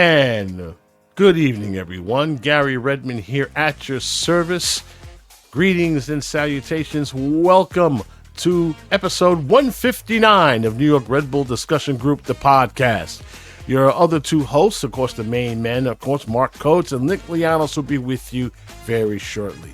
And good evening, everyone. Gary Redmond here at your service. Greetings and salutations. Welcome to episode 159 of New York Red Bull Discussion Group, the podcast. Your other two hosts, of course, the main men, of course, Mark Coates and Nick Lianos will be with you very shortly.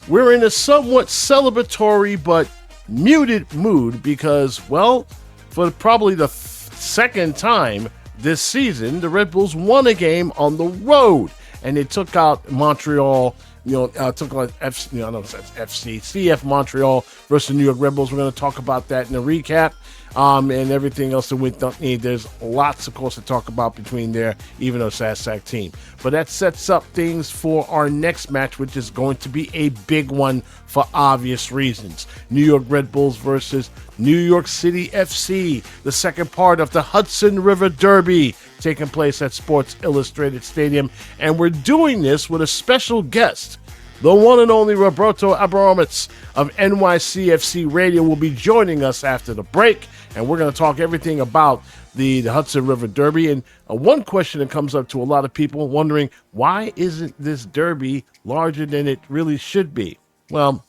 We're in a somewhat celebratory but muted mood because, well, for probably the second time this season, the Red Bulls won a game on the road, and they took out Montreal. Took out CF Montreal versus the New York Red Bulls. We're going to talk about that in a recap, and everything else that went down. There's lots, of course, to talk about between there, even though it's a SAC team. But that sets up things for our next match, which is going to be a big one for obvious reasons. New York Red Bulls versus New York City FC, the second part of the Hudson River Derby, taking place at Sports Illustrated Stadium. And we're doing this with a special guest. The one and only Roberto Abramowitz of NYCFC Radio will be joining us after the break. And we're going to talk everything about the Hudson River Derby. And one question that comes up to a lot of people wondering, why isn't this derby larger than it really should be? Well,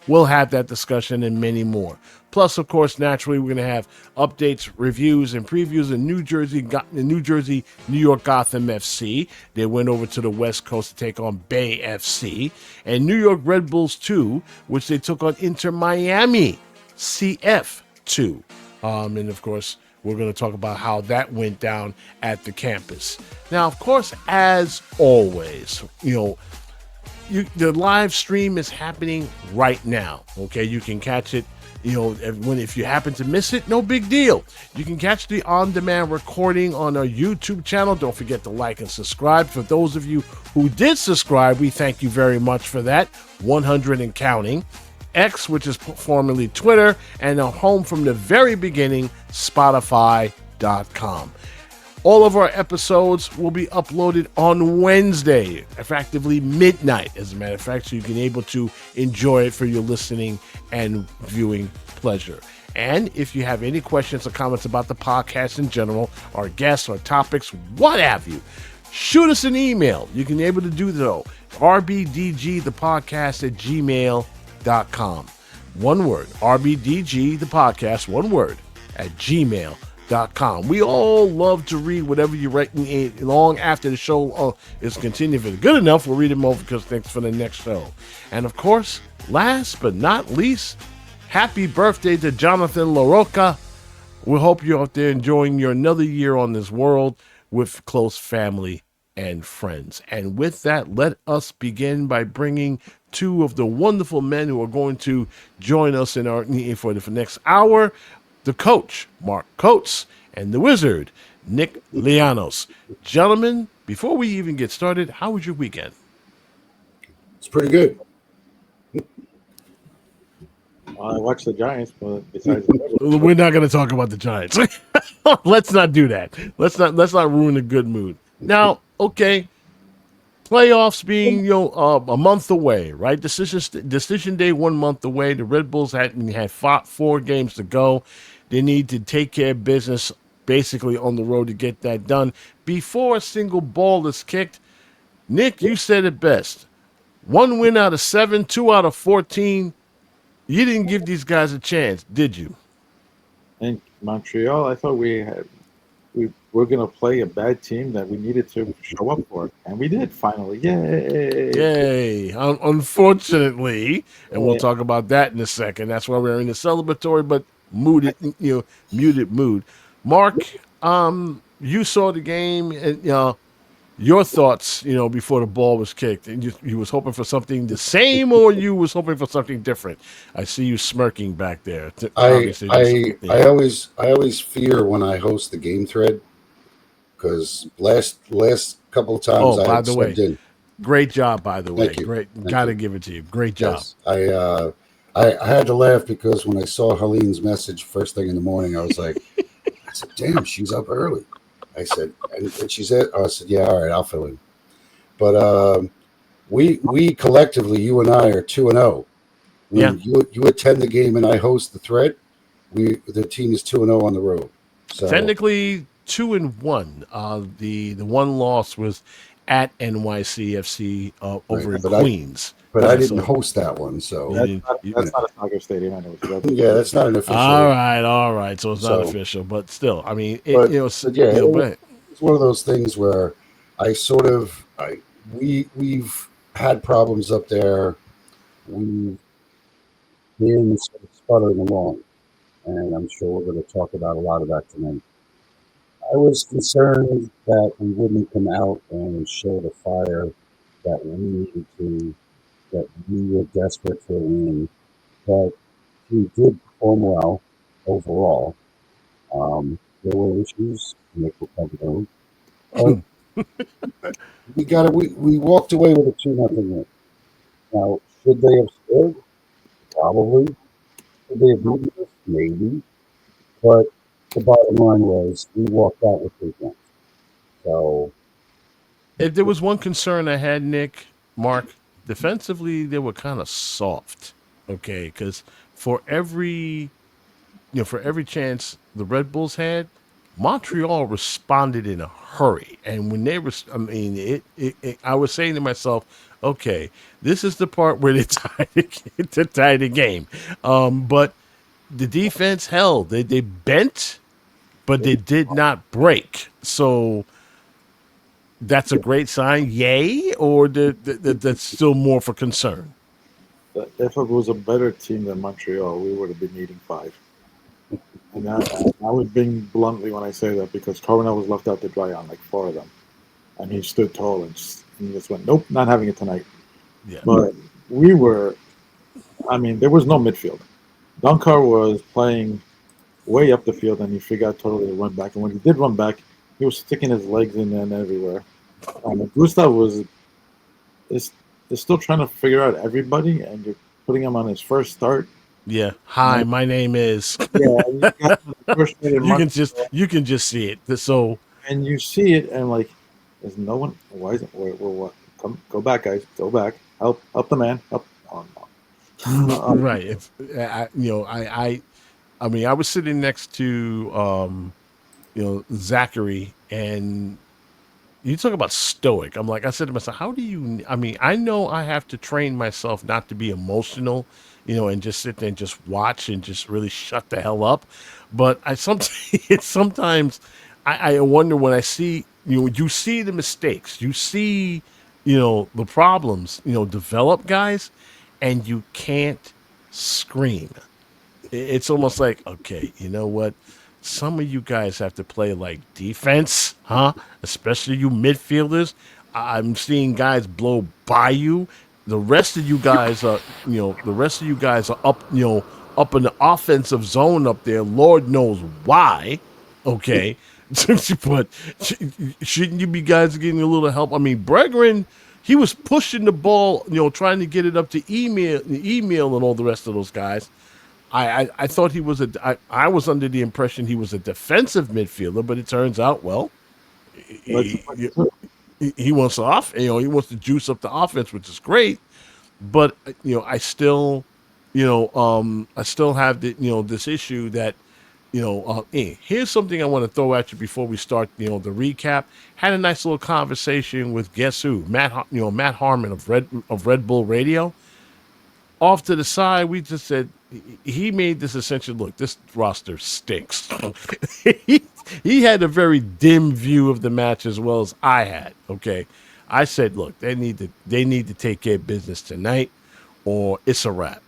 we'll have that discussion and many more. Plus, of course, naturally, we're going to have updates, reviews, and previews of New York Gotham FC. They went over to the West Coast to take on Bay FC. And New York Red Bulls 2, which they took on Inter Miami CF 2. And, of course, we're going to talk about how that went down at the campus. Now, of course, as always, the live stream is happening right now. Okay, you can catch it. If you happen to miss it, no big deal. You can catch the on-demand recording on our YouTube channel. Don't forget to like and subscribe. For those of you who did subscribe, we thank you very much for that. 100 and counting. X, which is formerly Twitter, and our home from the very beginning, Spotify.com. All of our episodes will be uploaded on Wednesday, effectively midnight, as a matter of fact, so you can be able to enjoy it for your listening and viewing pleasure. And if you have any questions or comments about the podcast in general, our guests, our topics, what have you, shoot us an email. You can be able to do so. RBDG, the podcast at gmail.com. One word, RBDG, the podcast, one word, at gmail.com. We all love to read whatever you write long after the show is continued. If it's good enough, we'll read them over because thanks for the next show. And of course, last but not least, happy birthday to Jonathan LaRocca. We hope you're out there enjoying your another year on this world with close family and friends. And with that, let us begin by bringing two of the wonderful men who are going to join us for the next hour. The coach, Mark Coates, and the wizard, Nick Lianos. Gentlemen, before we even get started, how was your weekend? It's pretty good. I watched the Giants, but besides we're not going to talk about the Giants. Let's not do that. Let's not ruin a good mood. Now, okay, playoffs being a month away, right? Decision day 1 month away. The Red Bulls had 4 games to go. They need to take care of business basically on the road to get that done before a single ball is kicked. Nick, you said it best. 1 win out of 7, 2 out of 14. You didn't give these guys a chance, did you? in Montreal, I thought we were going to play a bad team that we needed to show up for, and we did finally. Yay! Unfortunately, and we'll talk about that in a second. That's why we're in the celebratory but muted mood. Mark, you saw the game, and your thoughts, before the ball was kicked, and you was hoping for something the same, or you was hoping for something different. I see you smirking back there. I always fear when I host the game thread, because last couple of times by the way, in. Great job, by the way. Thank you. Great, gotta give it to you. Great job. Yes. I had to laugh because when I saw Helene's message first thing in the morning, I was like, I said, damn, she's up early. I said, and she said, I said, yeah, all right, I'll fill in. But we collectively, you and I, are 2-0. When you attend the game and I host the thread, the team is 2-0 on the road. So technically 2-1. The one loss was at NYCFC over Right, in Queens. but Yeah, I didn't so host that one, so you didn't. That's not a soccer stadium. I know. It's a yeah, that's not an All official. right, all right. So it's not So, official, but still, I mean, but but yeah, but it's one of those things where I sort of we've had problems up there. We've been sort of sputtering along, and I'm sure we're going to talk about a lot of that tonight. I was concerned that we wouldn't come out and show the fire that we needed to, that we were desperate for a win, but we did perform well overall. There were issues, Nick will cover those, but we walked away with a 2-0 win. Now, should they have scored? Probably. Should they have beaten us? Maybe. But the bottom line was we walked out with 3 points. So, if there was one concern I had, Nick, Mark, defensively they were kind of soft. Okay, because for every for every chance the Red Bulls had, Montreal responded in a hurry. And when they were, I mean, I was saying to myself, okay, this is the part where they tie the game. But the defense held. They bent, but they did not break. So that's a great sign. Yay, or that's still more for concern. if it was a better team than Montreal, we would have been eating 5. And I would being bluntly when I say that because Coronel was left out to dry on like 4 of them, and he stood tall and just went, nope, not having it tonight. Yeah. But we were, I mean, there was no midfield. Dunkar was playing way up the field, and he forgot totally to run back. And when he did run back, he was sticking his legs in and everywhere. Gustav is still trying to figure out everybody, and you're putting him on his first start. Yeah. Hi, my name is. Yeah, and you got the first minute You can just see it. So and you see it, and like, there's no one. Why is it? What? Come, go back, guys. Go back. Help the man. Help. Oh no. right. If I mean, I was sitting next to Zachary, and you talk about stoic. I said to myself, how do you? I mean, I know I have to train myself not to be emotional, and just sit there and just watch and just really shut the hell up. But sometimes I wonder when I see you see the mistakes, you see the problems develop, guys, and you can't scream. It's almost like, okay, you know what? Some of you guys have to play like defense, huh? Especially you midfielders. I'm seeing guys blow by you. The rest of you guys are, up, up in the offensive zone up there. Lord knows why. Okay. But shouldn't you be guys getting a little help? I mean, Bregrin, he was pushing the ball, trying to get it up to email and all the rest of those guys. I thought he was I was under the impression he was a defensive midfielder, but it turns out, well, he wants off. He wants to juice up the offense, which is great. But I still, I still have this issue that, here's something I want to throw at you before we start, the recap. Had a nice little conversation with guess who, Matt Harmon of Red Bull Radio. Off to the side, we just said he made this essential look. This roster stinks. he had a very dim view of the match as well as I had. Okay, I said, look, they need to take care of business tonight, or it's a wrap.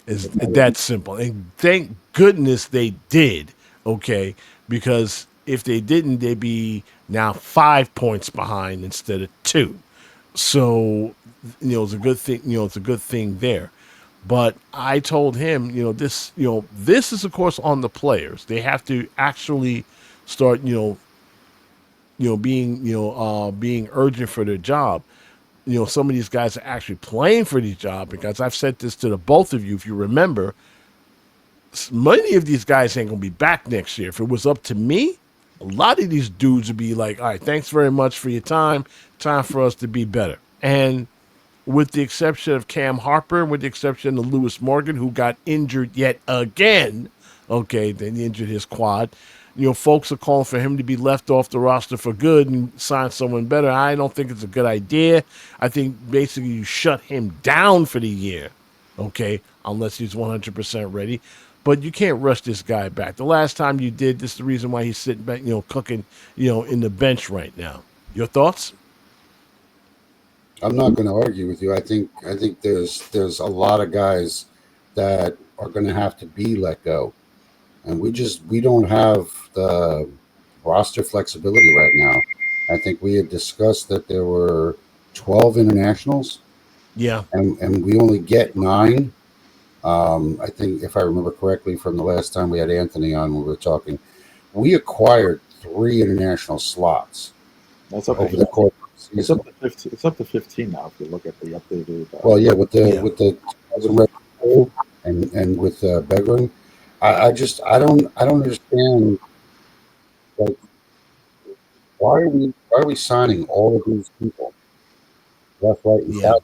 It's that simple. And thank goodness they did. Okay, because if they didn't, they'd be now 5 points behind instead of 2. So, it's a good thing. It's a good thing there. But I told him, this is of course on the players. They have to actually start, being urgent for their job. Some of these guys are actually playing for the job because I've said this to the both of you. If you remember, many of these guys ain't gonna be back next year. If it was up to me, a lot of these dudes would be like, all right, thanks very much for your time. Time for us to be better. And with the exception of Cam Harper, with the exception of Lewis Morgan, who got injured yet again, okay, then he injured his quad. folks are calling for him to be left off the roster for good and sign someone better. I don't think it's a good idea. I think basically you shut him down for the year, okay, unless he's 100% ready. But you can't rush this guy back. The last time you did, this is the reason why he's sitting back, cooking, in the bench right now. Your thoughts? I'm not going to argue with you. I think there's a lot of guys that are going to have to be let go, and we don't have the roster flexibility right now. I think we had discussed that there were 12 internationals. Yeah, and we only get 9. I think, if I remember correctly from the last time we had Anthony on, when we were talking, we acquired 3 international slots. That's up over the course of the season. It's up to 15 now. If you look at the updated. Well, yeah, with the and with Begrin, I don't understand. Like, why are we signing all of these people left, right, and center?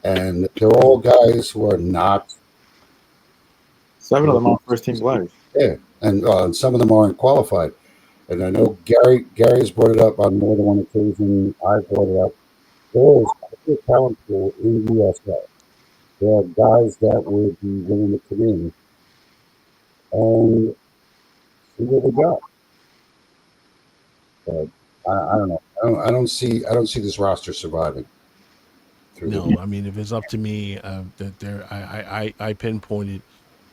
And they're all guys who are not. 7 of them are first-team players. Yeah, and some of them aren't qualified. And I know Gary's brought it up on more than one occasion. I've brought it up. There is a talent pool in the USA. There are guys that would be willing to come in and see what we got. But I don't know. I don't see this roster surviving. No, I mean, if it's up to me, I pinpointed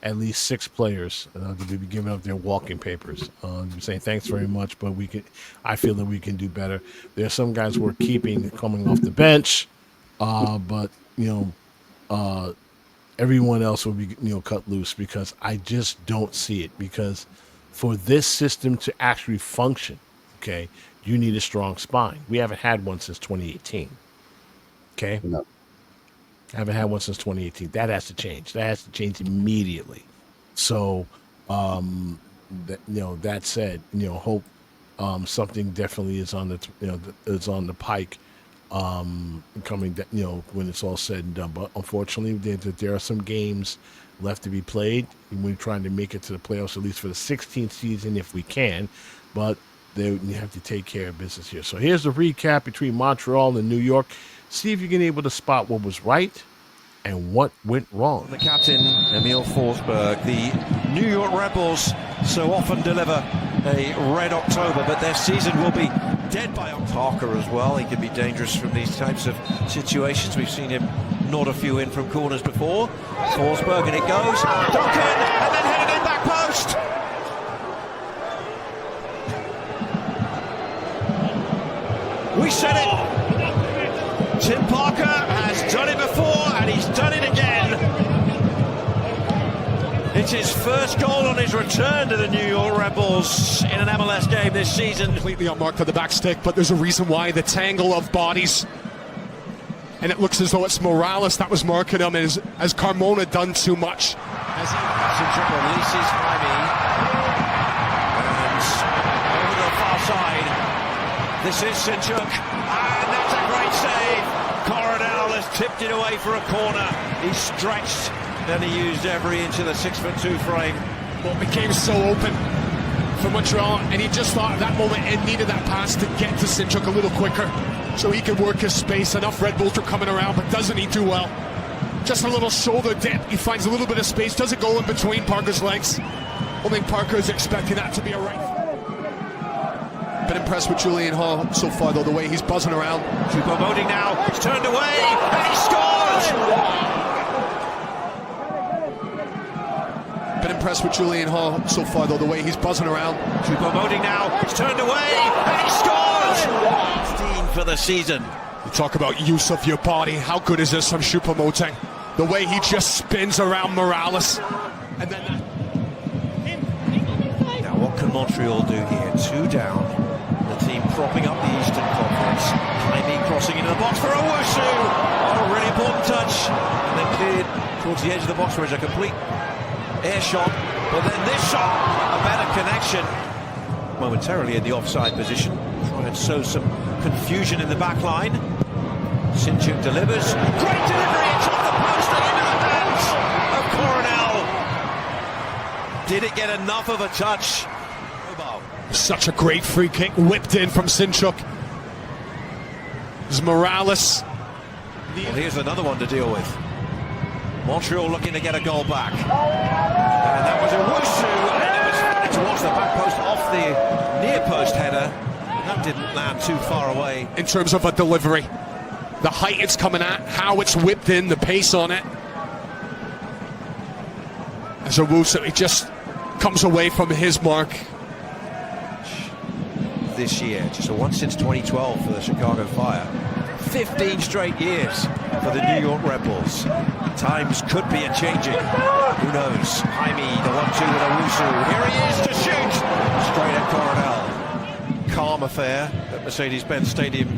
at least 6 players to be giving up their walking papers, saying thanks very much, but I feel that we can do better. There are some guys we're keeping coming off the bench, but everyone else will be cut loose, because I just don't see it. Because for this system to actually function, okay, you need a strong spine. We haven't had one since 2018. Okay. No. I haven't had one since 2018. That has to change. That has to change immediately. So, that said, hope something definitely is on is on the pike, coming. When it's all said and done. But unfortunately, there are some games left to be played. We're trying to make it to the playoffs, at least for the 16th season, if we can. But you have to take care of business here. So here's the recap between Montreal and New York. See if you can able to spot what was right and what went wrong. The captain, Emil Forsberg. The New York Rebels so often deliver a red October, but their season will be dead by October. Parker as well. He can be dangerous from these types of situations. We've seen him nod a few in from corners before. Forsberg, and it goes. Duncan, and then headed in back post. We said it. Tim Parker has done it before, and he's done it again. It's his first goal on his return to the New York Rebels in an MLS game this season. Completely unmarked for the back stick, but there's a reason why. The tangle of bodies. And it looks as though it's Morales that was marking him, as Carmona done too much. Sinchuk releases Jaime. And over the far side, this is Sinchuk. And that's a great save. Coronel has tipped it away for a corner. He stretched, and he used every inch of the 6'2" frame. Well, it became so open for Montreal, and he just thought at that moment it needed that pass to get to Sinchuk a little quicker so he could work his space. Enough Red Bulls are coming around, but doesn't he do well? Just a little shoulder dip. He finds a little bit of space, doesn't go in between Parker's legs. I think Parker is expecting that to be a right. Been impressed with Julian Hall so far, though, the way he's buzzing around. Choupo-Moting now, it's turned away, and he scores! Been impressed with Julian Hall so far, though, the way he's buzzing around. Choupo-Moting now, it's turned away, and he scores! 16 for the season. You talk about use of your body. How good is this from Choupo-Moting? The way he just spins around Morales. And then now what can Montreal do here? 2 down. The team propping up the Eastern Conference. Jaime crossing into the box for Owusu. Oh, really important touch. And then cleared towards the edge of the box where it's a complete air shot. But then this shot, a better connection. Momentarily in the offside position. Trying to sow some confusion in the back line. Sinchuk delivers. Great delivery. It's off the post and into the hands of Coronel. Did it get enough of a touch? Such a great free kick whipped in from Sinchuk. There's Morales. Well, here's another one to deal with. Montreal looking to get a goal back. And that was a Owusu, and it was towards the back post off the near post header. That didn't land too far away. In terms of a delivery, the height it's coming at, how it's whipped in, the pace on it. As Owusu, it just comes away from his mark. This year, just a once since 2012 for the Chicago Fire. 15 straight years for the New York Red Bulls. Times could be a-changing. Who knows? Jaime, the 1-2 with Owusu. Here he is to shoot! Straight at Coronel. Calm affair at Mercedes-Benz Stadium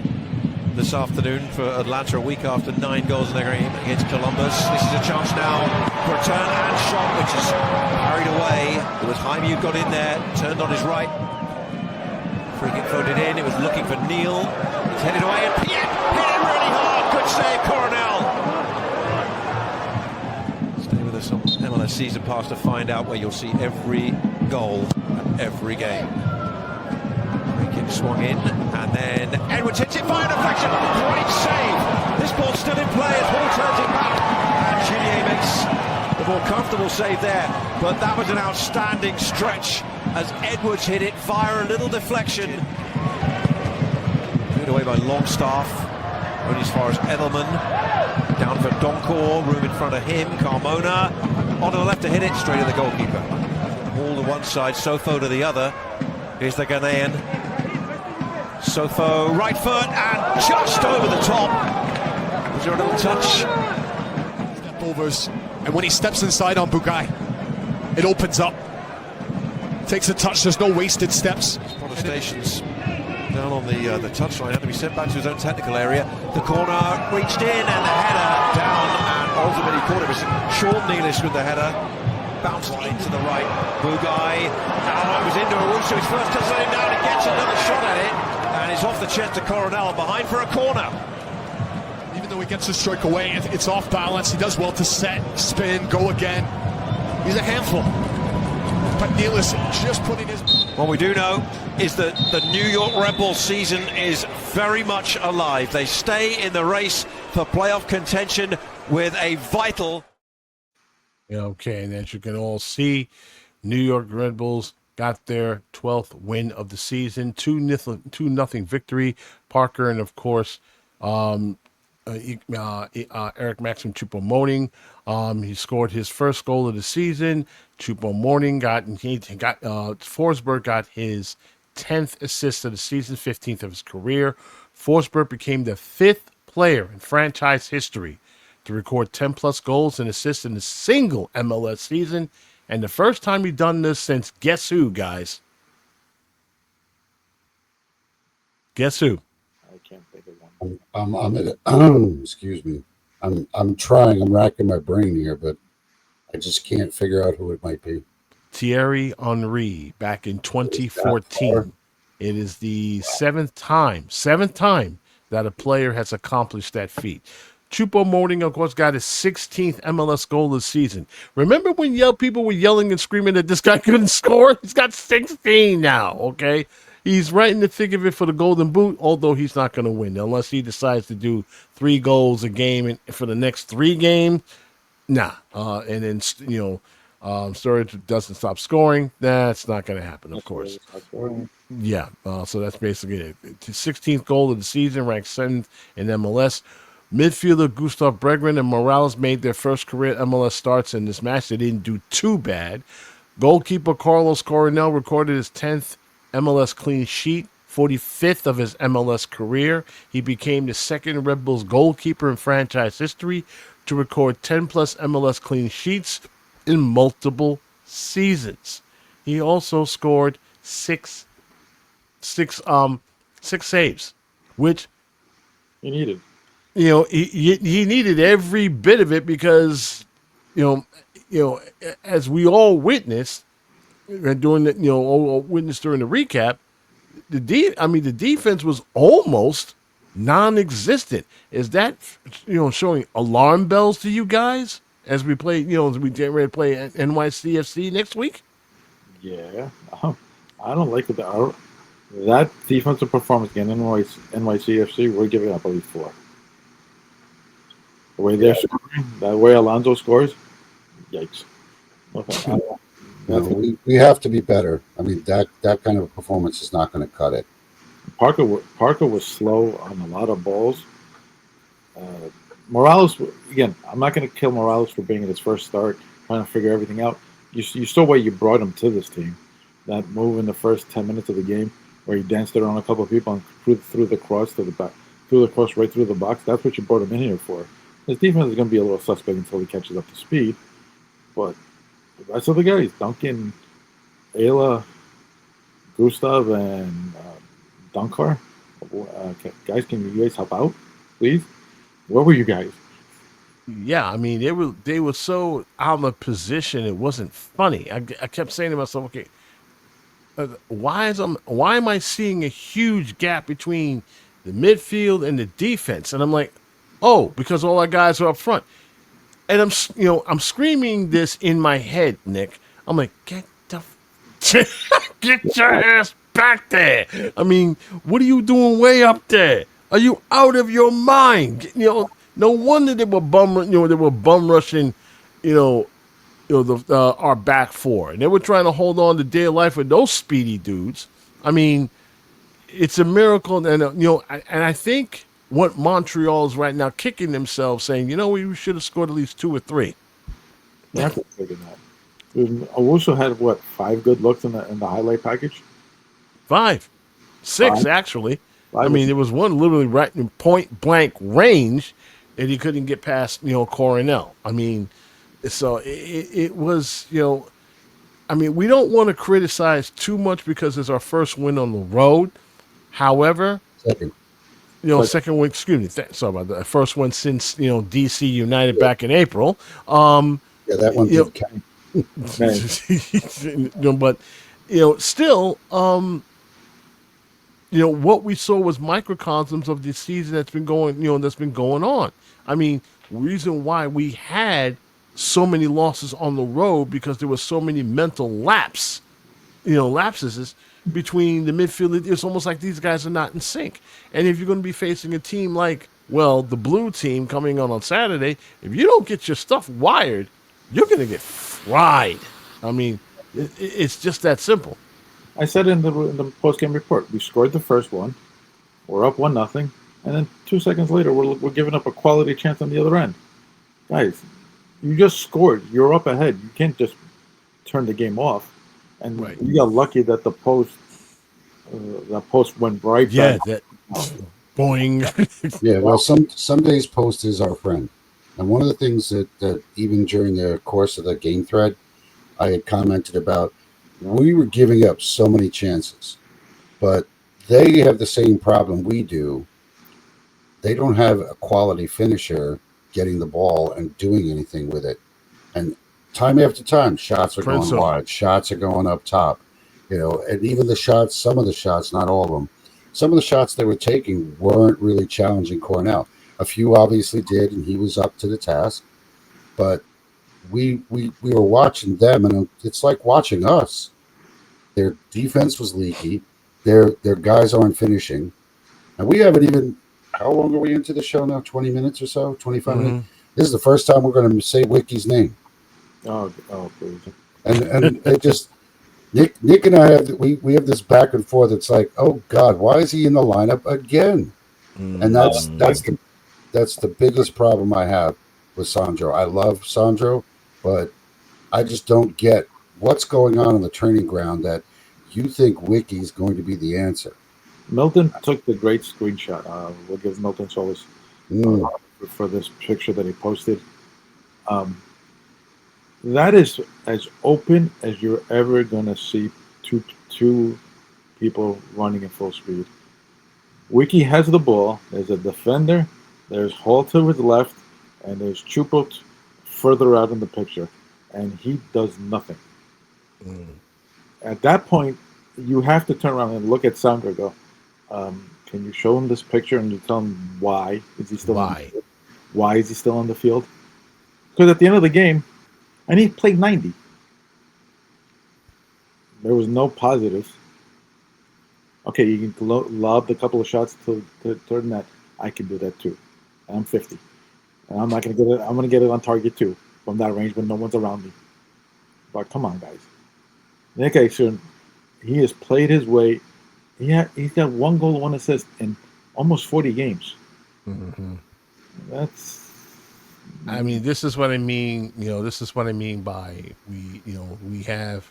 this afternoon for Atlanta, a week after 9 goals in their game against Columbus. This is a chance now for a turn and shot, which is carried away. It was Jaime who got in there, turned on his right. Free kick floated in, it was looking for Neal. It's headed away, and Piet hit it really hard. Good save, Coronel. Stay with us on MLS Season Pass to find out where you'll see every goal at every game. Free kick swung in, and then Edwards hits it, fire deflection. Great save. This ball's still in play as Hall turns it back. And Chilier makes the more comfortable save there, but that was an outstanding stretch as Edwards hit it via a little deflection. Put away by Longstaff, only as far as Edelman. Down for Doncor, room in front of him. Carmona onto the left to hit it, straight at the goalkeeper. All to one side, Sotho to the other. Here's the Ghanaian. Sotho, right foot, and just over the top. Was there a little touch? Step overs, and when he steps inside on Bugai, it opens up. Takes a touch, there's no wasted steps. Protestations down on the touchline, had to be sent back to his own technical area. The corner reached in, and the header down, and ultimately caught it. It was Sean Nealish with the header. Bounced into the right. Bugai. Now it was into Owusu. His first touch let him down. He gets another shot at it, and he's off the chest to Coronel behind for a corner. Even though he gets the strike away, it's off balance. He does well to set, spin, go again. He's a handful. But Nealish just putting his... What we do know is that the New York Red Bulls season is very much alive. They stay in the race for playoff contention with a vital... Okay, and as you can all see, New York Red Bulls got their 12th win of the season, 2-0 victory. Parker and, of course, Eric Maxim Choupo-Moting. He scored his first goal of the season. Choupo-Moting Forsberg got his 10th assist of the season, 15th of his career. Forsberg became the 5th player in franchise history to record 10-plus goals and assists in a single MLS season, and the first time he's done this since guess who, guys? Guess who? I can't think of one. Excuse me. I'm trying. I'm racking my brain here, but I just can't figure out who it might be. Thierry Henry back in 2014. It is the seventh time that a player has accomplished that feat. Choupo-Moting, of course, got his 16th MLS goal this season. Remember when people were yelling and screaming that this guy couldn't score? He's got 16 now, okay? He's right in the thick of it for the Golden Boot, although he's not going to win unless he decides to do 3 goals a game for the next 3 games. Nah. And then, Sturridge doesn't stop scoring. That's not going to happen, of course. Yeah. So that's basically it. His 16th goal of the season, ranked 7th in MLS. Midfielder Gustav Bregman and Morales made their first career MLS starts in this match. They didn't do too bad. Goalkeeper Carlos Coronel recorded his 10th MLS clean sheet, 45th of his MLS career. He became the second Red Bulls goalkeeper in franchise history to record 10-plus MLS clean sheets in multiple seasons. He also scored six saves, which He needed. He needed every bit of it because, as we all witnessed during during the recap, the defense was almost non-existent. Is that showing alarm bells to you guys as we play? As we get ready to play NYCFC next week? Yeah. I don't like that defensive performance against NYCFC. We're giving up at least 4. The way they're scoring, that way Alonso scores, yikes. Okay, No, we have to be better. I mean, that kind of performance is not going to cut it. Parker was slow on a lot of balls. Morales, again, I'm not going to kill Morales for being at his first start, trying to figure everything out. You saw why you brought him to this team. That move in the first 10 minutes of the game where he danced around a couple of people and threw the cross to the back, threw the cross right through the box. That's what you brought him in here for. His defense is going to be a little suspect until he catches up to speed. But the rest of the guys, Duncan, Ayla, Gustav, and Dunkar, guys, can you guys help out, please? Where were you guys? Yeah, I mean, they were so out of position. It wasn't funny. I kept saying to myself, okay, why am I seeing a huge gap between the midfield and the defense? And I'm like, oh, because all our guys are up front. And I'm screaming this in my head, Nick. I'm like, get your ass back there. I mean, what are you doing way up there? Are you out of your mind? No wonder they were bum rushing, our back 4, and they were trying to hold on to dear life with those speedy dudes. I mean, it's a miracle, and and I think what Montreal is right now kicking themselves, saying, we should have scored at least 2 or 3. Yeah, I can figure that. Owusu had 5 good looks in the highlight package. 5, 6 actually. I mean, there was one literally right in point blank range that he couldn't get past, Coronel. I mean, so it was, I mean, we don't want to criticize too much because it's our first win on the road. However, Second win, excuse me, sorry about that. First one since, DC United back in April. Yeah, that one did count. But, still, what we saw was microcosms of the season that's been going on. I mean, reason why we had so many losses on the road because there were so many mental lapses between the midfield. It's almost like these guys are not in sync. And if you're going to be facing a team like, the blue team coming on Saturday, if you don't get your stuff wired, you're going to get fried. I mean, it's just that simple. I said in the post-game report, we scored the first one, we're up 1-0, and then 2 seconds later, we're giving up a quality chance on the other end. Guys, you just scored. You're up ahead. You can't just turn the game off. And we got lucky that the post went right back. Yeah, that boing. Yeah, well, some days post is our friend. And one of the things that even during the course of the game thread, I had commented about, we were giving up so many chances, but they have the same problem we do. They don't have a quality finisher getting the ball and doing anything with it. And time after time, shots are going wide, shots are going up top, and even some of the shots, not all of them, some of the shots they were taking weren't really challenging Cornell. A few obviously did, and he was up to the task, but we were watching them, and it's like watching us. Their defense was leaky. Their guys aren't finishing. And we haven't even, how long are we into the show now? 20 minutes or so? 25 minutes? This is the first time we're going to say Wiki's name. Oh, please. And it just, Nick and I we have this back and forth. It's like, oh God, why is he in the lineup again? And that's the biggest problem I have with Sandro. I love Sandro, but I just don't get what's going on the training ground that you think Wiki's going to be the answer. Milton took the great screenshot. We'll give Milton Solis for this picture that he posted. That is as open as you're ever going to see two people running at full speed. Wiki has the ball. There's a defender. There's Hall to his left, and there's Chupot further out in the picture, and he does nothing. At that point, you have to turn around and look at Sandro and go, can you show him this picture and you tell him why is he still on the field? Why is he still on the field? Because at the end of the game, and he played 90. There was no positives. okay, you can lob a couple of shots to third net. I can do that too. And I'm 50. And I'm not going to get it. I'm going to get it on target too from that range when no one's around me. But come on, guys. Nick Ekstrom, he has played his way. He's got 1 goal, 1 assist in almost 40 games. Mm-hmm. That's. I mean, this is what I mean. This is what I mean by we have,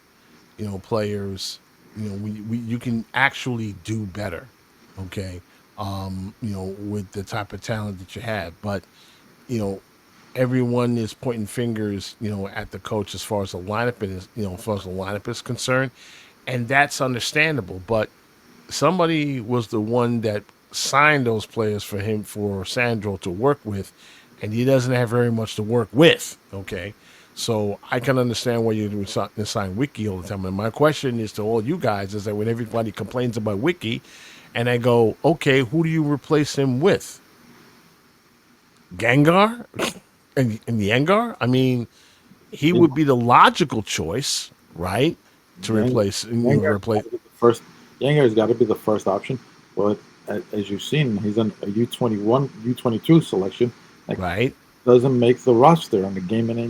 players. You can actually do better. Okay. With the type of talent that you have, but everyone is pointing fingers, at the coach as far as the lineup is concerned, and that's understandable. But somebody was the one that signed those players for Sandro to work with, and he doesn't have very much to work with. Okay, so I can understand why you sign Wiki all the time. And my question is to all you guys is that when everybody complains about Wiki, and I go, okay, who do you replace him with? Gengar? And Yengar? I mean, he would be the logical choice, right? To replace. Yengar's got to be the first option. But as you've seen, he's on a U21, U22 selection. That right. Doesn't make the roster on the game in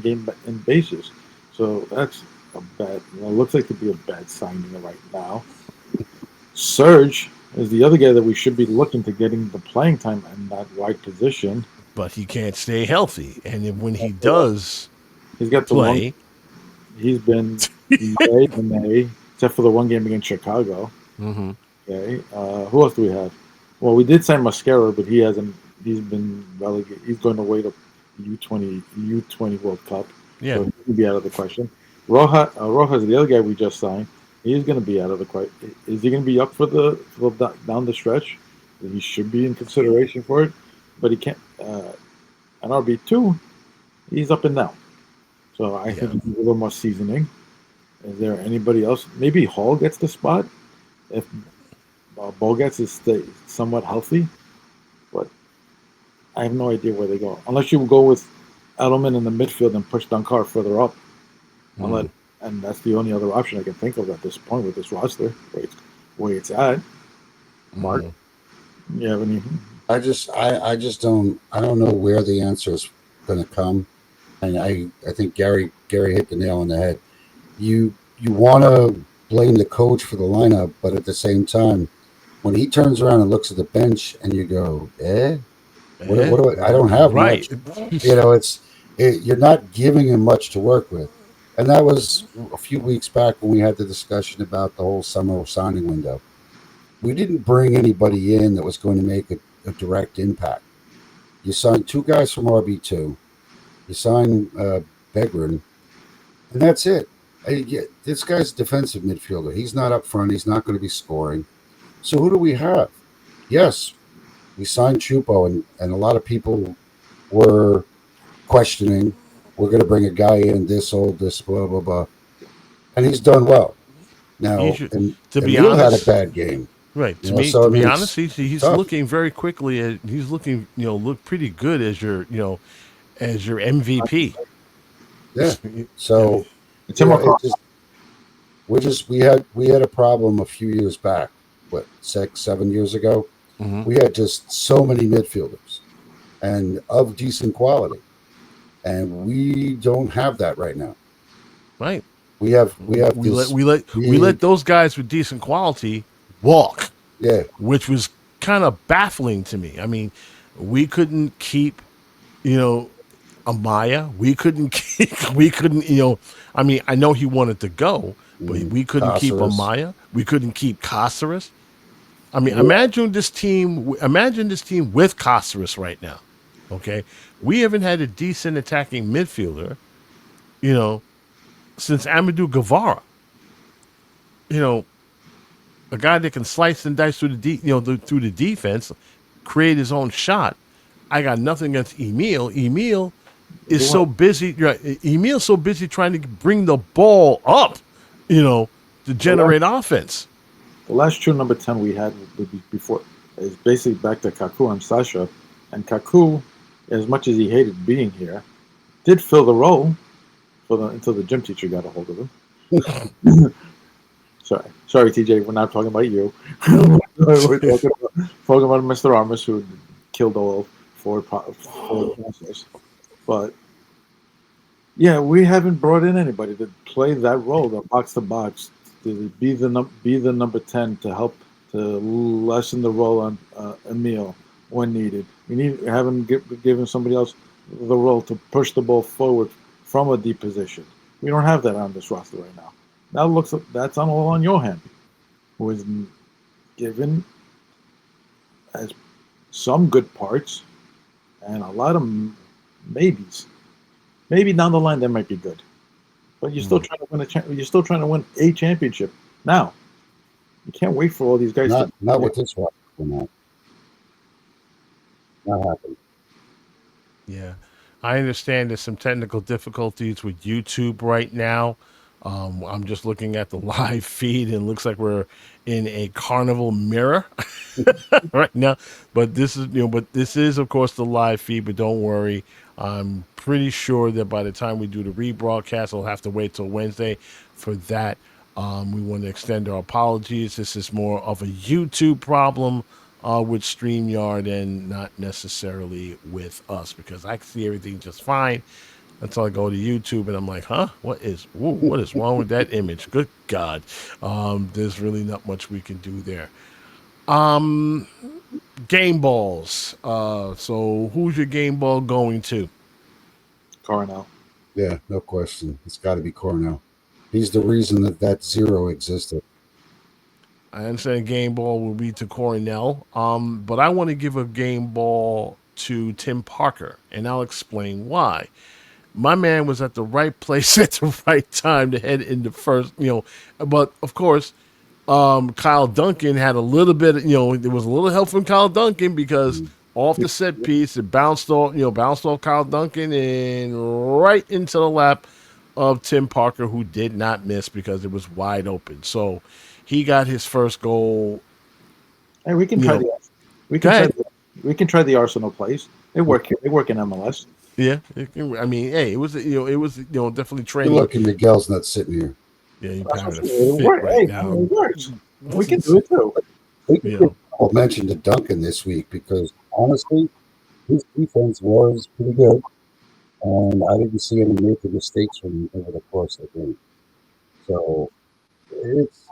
basis. So that's a bad. It looks like to be a bad signing right now. Serge is the other guy that we should be looking to getting the playing time in that wide position. But he can't stay healthy, and when he does, he's got the play. He's been May, except for the 1 game against Chicago. Mm-hmm. Okay. Who else do we have? Well, we did sign Mascara, but he hasn't. He's been relegated. He's going to wait up U20 World Cup. Yeah, so he'll be out of the question. Rojas, the other guy we just signed, he's going to be out of the question. Is he going to be up for the down the stretch? He should be in consideration for it, but he can't. An RB2, he's up and down. So I think he needs a little more seasoning. Is there anybody else? Maybe Hall gets the spot if Bogarts is somewhat healthy, but I have no idea where they go. Unless you go with Edelman in the midfield and push Dunkar further up. And that's the only other option I can think of at this point with this roster, where it's at. Mark, you have any? I don't know where the answer is going to come. And I think Garry hit the nail on the head. You want to blame the coach for the lineup, but at the same time, when he turns around and looks at the bench and you go, what I don't have much. You're not giving him much to work with. And that was a few weeks back when we had the discussion about the whole summer signing window. We didn't bring anybody in that was going to make a direct impact. You signed 2 guys from RB2. You sign Begrin, and that's it. This guy's a defensive midfielder. He's not up front. He's not going to be scoring. So who do we have? Yes, we signed Chupo, and a lot of people were questioning, we're going to bring a guy in this old, this blah, blah, blah. And he's done well. Now, Emil had a bad game. Right. To be honest, he's tough. Looking very quickly. He's looking, look pretty good as your MVP. Yeah. So we had a problem a few years back. What, 6-7 years ago? Mm-hmm. We had just so many midfielders and of decent quality, and we don't have that right now. Right. We let those guys with decent quality walk. Yeah. Which was kind of baffling to me. I mean, we couldn't keep, Amaya. We couldn't, I mean, I know he wanted to go, but we couldn't keep Amaya. We couldn't keep Caceres. I mean, imagine this team with Caceres right now. Okay. We haven't had a decent attacking midfielder, since Amadou Guevara. A guy that can slice and dice through the defense, create his own shot. I got nothing against Emil. Emil is so busy. Emil's so busy trying to bring the ball up, to generate offense. The last true number 10 we had before is basically back to Kaku and Sasha. And Kaku, as much as he hated being here, did fill the role until the gym teacher got a hold of him. So Sorry, TJ. We're not talking about you. We're talking about Mr. Armas, who killed all four process. But yeah, we haven't brought in anybody to play that role, the box to box, to be the number 10 to help to lessen the role on Emil when needed. We need to have him given somebody else the role to push the ball forward from a deep position. We don't have that on this roster right now. Now that's all on your hand, who is given as some good parts and a lot of maybes. Maybe down the line that might be good, but you're still trying to win you're still trying to win a championship. Now, you can't wait for all these guys. Not with this roster. Not happening. Yeah, I understand there's some technical difficulties with YouTube right now. I'm just looking at the live feed, and it looks like we're in a carnival mirror right now. But this is of course the live feed. But don't worry, I'm pretty sure that by the time we do the rebroadcast, we'll have to wait till Wednesday for that. We want to extend our apologies. This is more of a YouTube problem with StreamYard and not necessarily with us, because I can see everything just fine until I go to YouTube and I'm like, what is wrong with that image? Good God. There's really not much we can do there. Game balls. So who's your game ball going to? Coronel. Yeah, no question. It's got to be Coronel. He's the reason that zero existed. I understand game ball will be to Coronel, but I want to give a game ball to Tim Parker, and I'll explain why. My man was at the right place at the right time to head into first, but of course, Kyle Duncan had a little bit, there was a little help from Kyle Duncan because off the set piece, it bounced off Kyle Duncan and right into the lap of Tim Parker, who did not miss because it was wide open. So he got his first goal. Hey, we can try the Arsenal plays. They work in MLS. Yeah, I mean, hey, it was definitely training. You're lucky Miguel's not sitting here. Yeah, you pounded a fit right now. It works. We can do it too. I'll mention to Duncan this week because honestly, his defense was pretty good, and I didn't see any major mistakes from him over the course of the game. So it's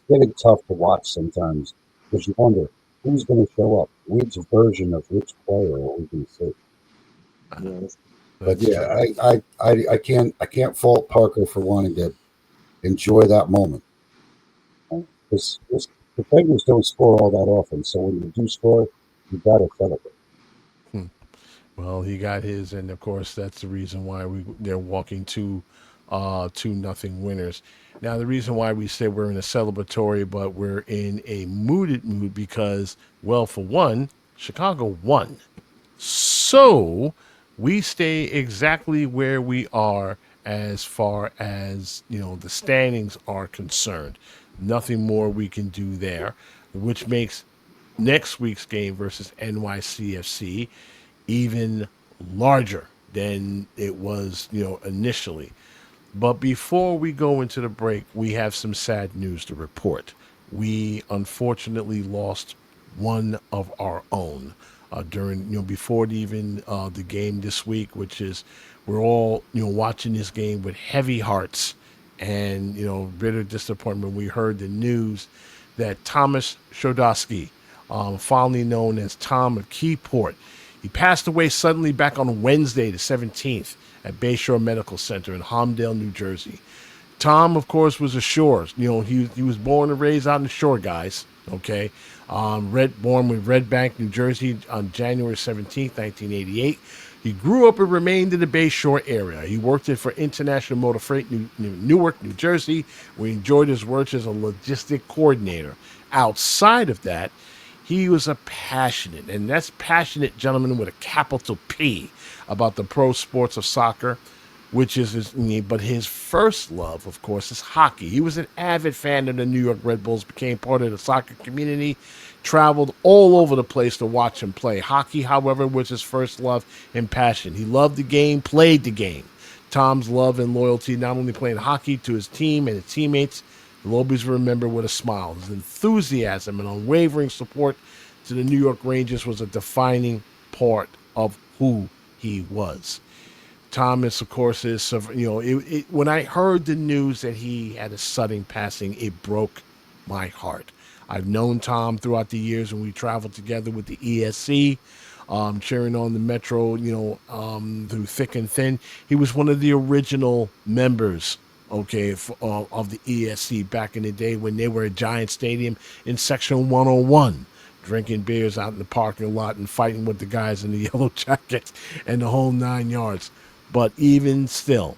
getting tough to watch sometimes because you wonder who's going to show up, which version of which player are we going to see. But yeah, I can't fault Parker for wanting to enjoy that moment. Because the Penguins don't score all that often, so when you do score, you got to celebrate. Well, he got his, and of course that's the reason why they're walking 2-0 winners. Now, the reason why we say we're in a celebratory, but we're in a mood because, well, for one, Chicago won. So we stay exactly where we are as far as, the standings are concerned. Nothing more we can do there, which makes next week's game versus NYCFC even larger than it was, initially. But before we go into the break, we have some sad news to report. We unfortunately lost one of our own during, before the game this week, which is we're all, watching this game with heavy hearts and, bitter disappointment. We heard the news that Thomas Shodowski, fondly known as Tom of Keyport, he passed away suddenly back on Wednesday, the 17th, at Bayshore Medical Center in Holmdel, New Jersey. Tom, of course, was ashore. He was born and raised out in the shore, guys. Okay, born with Red Bank, New Jersey, on January 17th, 1988. He grew up and remained in the Bayshore area. He worked for International Motor Freight, Newark, New Jersey, where he enjoyed his work as a logistic coordinator. Outside of that, he was a passionate, and that's passionate gentleman with a capital P, about the pro sports of soccer, which is but his first love, of course, is hockey. He was an avid fan of the New York Red Bulls, became part of the soccer community, traveled all over the place to watch him play. Hockey, however, was his first love and passion. He loved the game, played the game. Tom's love and loyalty, not only playing hockey to his team and his teammates, will always remember with a smile. His enthusiasm and unwavering support to the New York Rangers was a defining part of who he was. Thomas, of course, is, when I heard the news that he had a sudden passing, it broke my heart. I've known Tom throughout the years when we traveled together with the ESC, cheering on the Metro, through thick and thin. He was one of the original members, of the ESC back in the day when they were at Giant Stadium in Section 101. Drinking beers out in the parking lot and fighting with the guys in the yellow jackets and the whole 9 yards. But even still,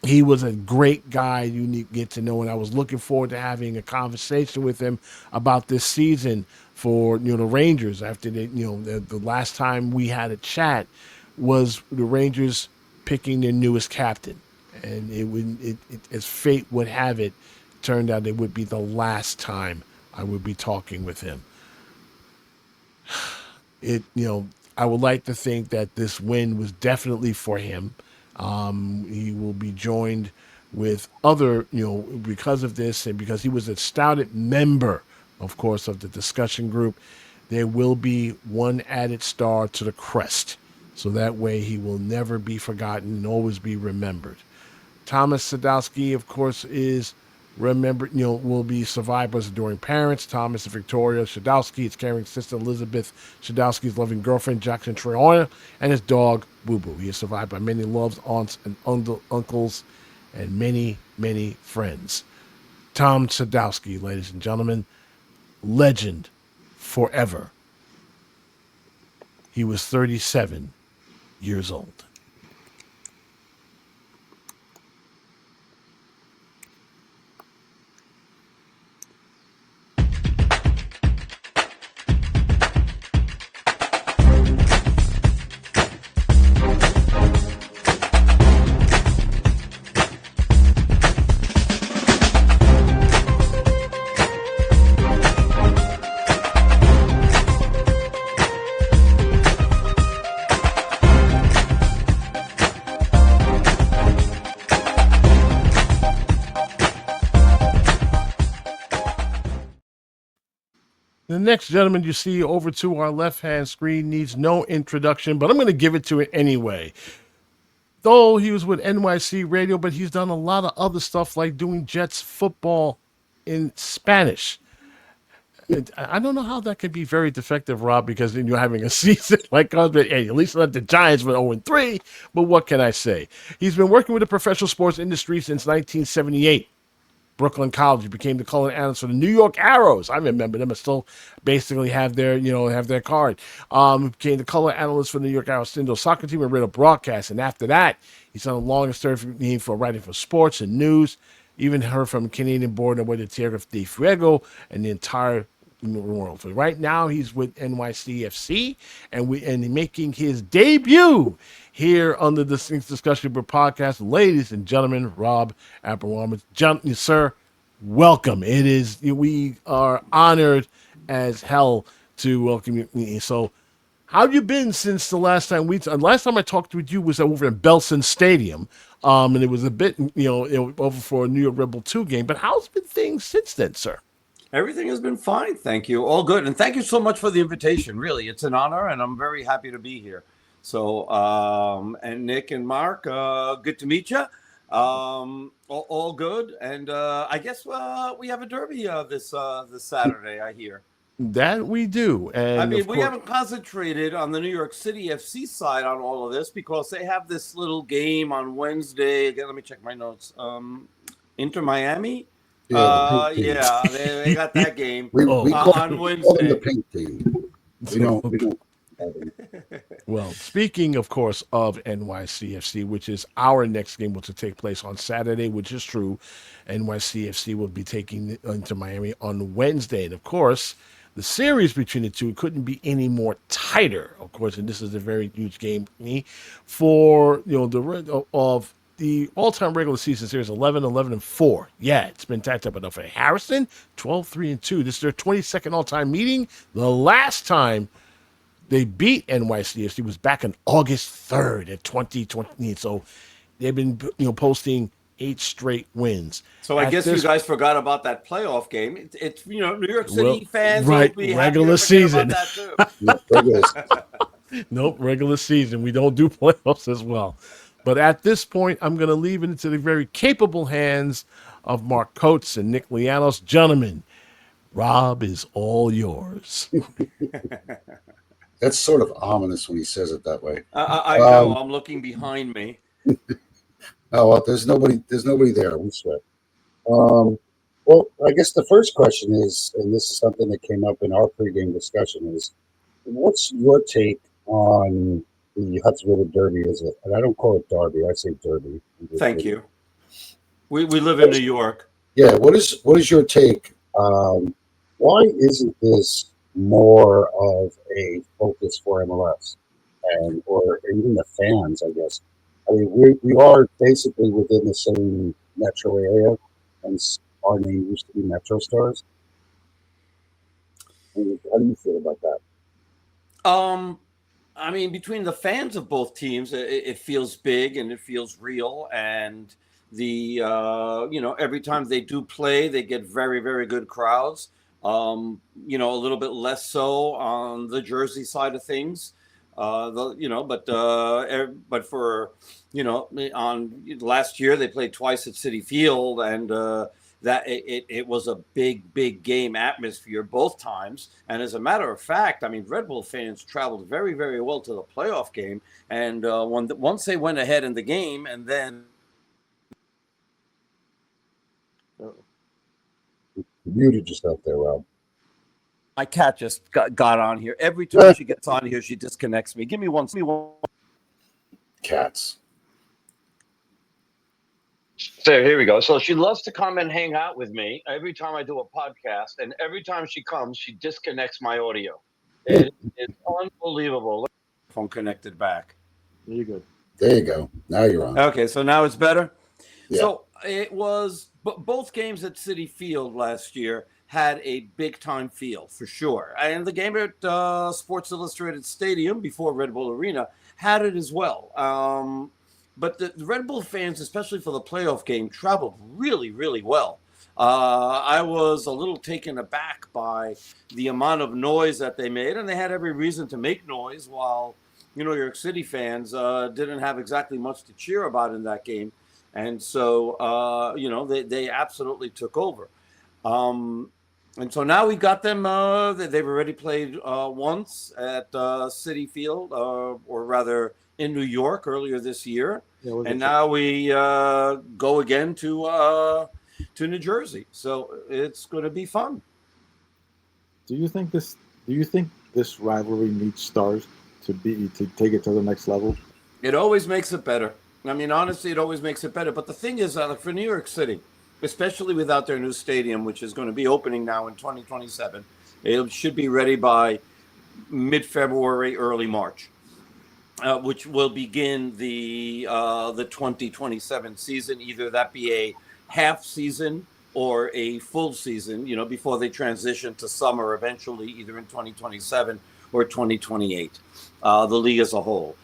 he was a great guy you need to get to know, and I was looking forward to having a conversation with him about this season for the Rangers. After the last time we had a chat was the Rangers picking their newest captain, and it as fate would have it, turned out it would be the last time I would be talking with him. I would like to think that this win was definitely for him. He will be joined with other, because of this and because he was a stouted member, of course, of the discussion group, there will be one added star to the crest. So that way he will never be forgotten and always be remembered. Thomas Sadowski, of course, is remembered, will be survived by his adoring parents, Thomas and Victoria Sadowski, his caring sister Elizabeth Sadowski's loving girlfriend Jackson Treona, and his dog Boo Boo. He is survived by many loved aunts and uncles and many, many friends. Tom Sadowski, ladies and gentlemen, legend forever. He was 37 years old. The next gentleman you see over to our left-hand screen needs no introduction, but I'm going to give it to it anyway. Though he was with NYC Radio, but he's done a lot of other stuff like doing Jets football in Spanish. I don't know how that could be very defective, Rob, because then you're having a season like us, but hey, at least not the Giants went 0-3, but what can I say? He's been working with the professional sports industry since 1978. Brooklyn College. He became the color analyst for the New York Arrows. I remember them. I still basically have their card. Became the color analyst for the New York Arrows Stindl soccer team and radio broadcast. And after that, he's done a long and sturdy name for writing for sports and news. Even heard from Canadian board and with the Tierra de Fuego and the entire world. So right now he's with NYCFC and making his debut here on the Discussion Group podcast. Ladies and gentlemen, Rob Abramowitz. Sir, welcome. We are honored as hell to welcome you. So how have you been since the last time last time I talked with you was over in Belson Stadium, and it was a bit, over for a New York Red Bull 2 game, but how's been things since then, sir? Everything has been fine, thank you. All good. And thank you so much for the invitation. Really, it's an honor, and I'm very happy to be here. So, and Nick and Mark, good to meet you. All good. And I guess we have a derby this Saturday, I hear. That we do. And I mean, we haven't concentrated on the New York City FC side on all of this because they have this little game on Wednesday. Again, let me check my notes. Inter Miami. Yeah, they got that game we on Wednesday. The pink team. We don't. Well, speaking, of course, of NYCFC, which is our next game, which will take place on Saturday, which is true. NYCFC will be taking into Miami on Wednesday. And, of course, the series between the two couldn't be any more tighter, of course, and this is a very huge game for, the all-time regular season series, 11-11-4. Yeah, it's been tacked up enough for Harrison, 12-3-2. This is their 22nd all-time meeting. The last time They beat NYCFC. It was back on August 3rd at 2020. So they've been, posting 8 straight wins. So I guess you guys forgot about that playoff game. It's New York City fans right, will be regular happy to season. About that too. Nope, regular season. We don't do playoffs as well. But at this point, I'm going to leave it into the very capable hands of Mark Coates and Nick Lianos. Gentlemen, Rob is all yours. That's sort of ominous when he says it that way. I know. I'm looking behind me. Oh, well, there's nobody there. We swear. Well, I guess the first question is, and this is something that came up in our pregame discussion, is what's your take on the Hudson River Derby? And I don't call it Derby, I say Derby. Thank you. We live in New York. Yeah. What is your take? Why isn't this more of a focus for MLS or even the fans? I guess. I mean, we are basically within the same metro area, and our name used to be Metro Stars. How do you feel about that? I mean, between the fans of both teams, it feels big and it feels real. And the every time they do play, they get very, very good crowds. A little bit less so on the Jersey side of things. But for on last year they played twice at Citi Field, and that it was a big game atmosphere both times. And as a matter of fact, I mean, Red Bull fans traveled very, very well to the playoff game, and once they went ahead in the game, and then muted yourself there, Rob. my cat just got on here. Every time she gets on here, she disconnects me. Give me one. Cats. So here we go. So she loves to come and hang out with me every time I do a podcast, and every time she comes, she disconnects my audio. It's unbelievable. Phone connected back. You're good. There you go. Now you're on. Okay, so now it's better. Yeah. So it was both games at Citi Field last year had a big time feel for sure, and the game at Sports Illustrated Stadium before Red Bull Arena had it as well. But the Red Bull fans, especially for the playoff game, traveled really, really well. I was a little taken aback by the amount of noise that they made, and they had every reason to make noise, while New York City fans didn't have exactly much to cheer about in that game. And so, they absolutely took over. And so now we got them. They've already played once at Citi Field, or rather in New York earlier this year. Yeah, and now we go again to New Jersey. So it's going to be fun. Do you think this rivalry needs stars to take it to the next level? It always makes it better. I mean, honestly, it always makes it better. But the thing is, for New York City, especially without their new stadium, which is going to be opening now in 2027, it should be ready by mid-February, early March, which will begin the 2027 season. Either that be a half season or a full season, before they transition to summer eventually, either in 2027 or 2028, the league as a whole.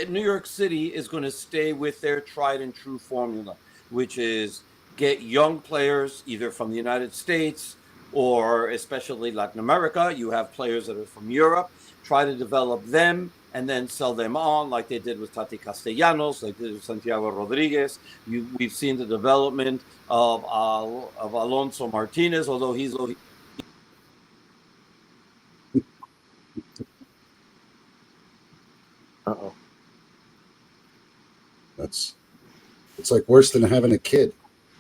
New York City is going to stay with their tried and true formula, which is get young players either from the United States or especially Latin America. You have players that are from Europe, try to develop them and then sell them on like they did with Tati Castellanos, like they did with Santiago Rodriguez. We've seen the development of Alonso Martinez, although he's Uh-oh. It's like worse than having a kid.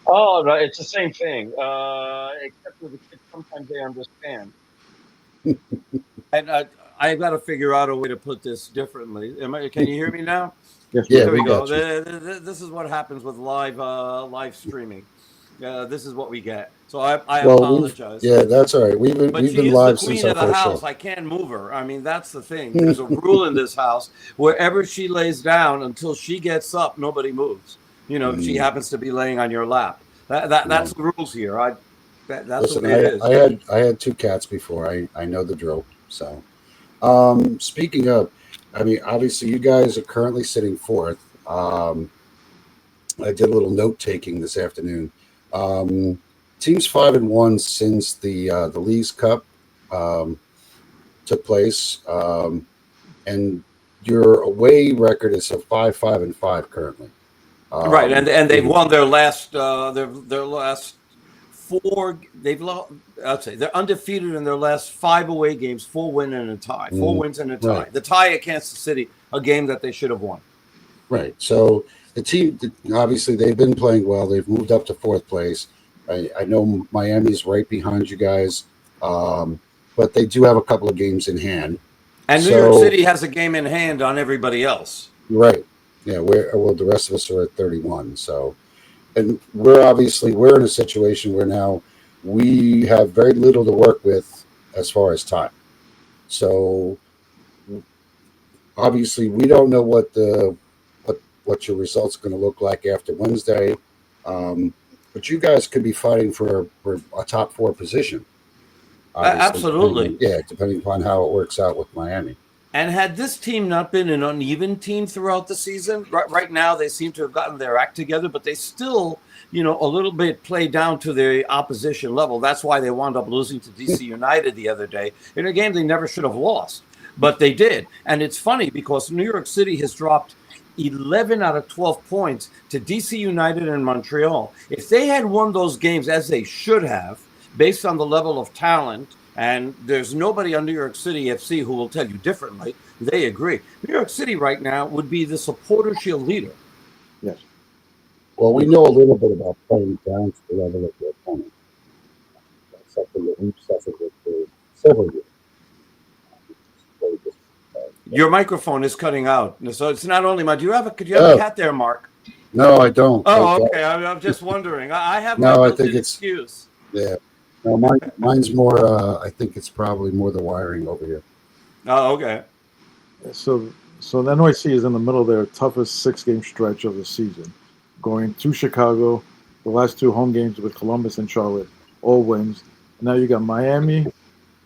Oh, no, it's the same thing. Except with the kids, sometimes they understand. And I've got to figure out a way to put this differently. Can you hear me now? Yes. Yeah, There we go. got This is what happens with live streaming. This is what we get. So I Well, apologize. Yeah, that's all right. We've But been she is live the queen since of our the first house. show. I can't move her. I mean, that's the thing. There's a rule in this house. Wherever she lays down, until she gets up, nobody moves. If she happens to be laying on your lap. That's the rules here. That's the Listen, way it is. I had two cats before. I know the drill. So, speaking of, I mean, obviously, you guys are currently sitting fourth. I did a little note taking this afternoon. Teams 5-1 since the Leagues Cup took place, and your away record is a 5-5 currently. Right, and they've won their last their last four. I'd say they're undefeated in their last 5 away games, 4 wins and a tie. 4 wins and a tie. Right. The tie at Kansas City, a game that they should have won. Right. So the team, obviously, they've been playing well. They've moved up to fourth place. I know Miami's right behind you guys, but they do have a couple of games in hand. And New York City has a game in hand on everybody else. Right. Yeah. The rest of us are at 31. So, and we're in a situation where now we have very little to work with as far as time. So, obviously, we don't know what your results are going to look like after Wednesday. But you guys could be fighting for a top 4 position. Absolutely. Depending upon how it works out with Miami. And had this team not been an uneven team throughout the season, right now they seem to have gotten their act together, but they still, a little bit play down to their opposition level. That's why they wound up losing to DC United the other day in a game they never should have lost, but they did. And it's funny because New York City has dropped 11 out of 12 points to DC United and Montreal. If they had won those games as they should have, based on the level of talent, and there's nobody on New York City FC who will tell you differently, they agree. New York City right now would be the supporter shield leader. Yes. Well, we know a little bit about playing down to the level of your opponent. That's something that we've suffered with for several years. Your microphone is cutting out, so it's not only my. Could you have a cat there, Mark? No, I don't. Oh, okay. I'm just wondering. I have no. my I think it's excuse. Yeah. No, mine's more. I think it's probably more the wiring over here. Oh, okay. So the NYC is in the middle of their toughest 6-game stretch of the season, going to Chicago. The last 2 home games with Columbus and Charlotte, all wins. And now you got Miami,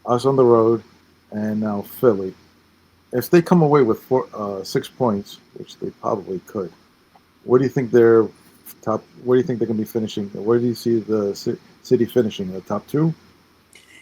us on the road, and now Philly. If they come away with 6 points, which they probably could, where do you think they're top? Where do you think they can be finishing? Where do you see the city finishing? The top 2?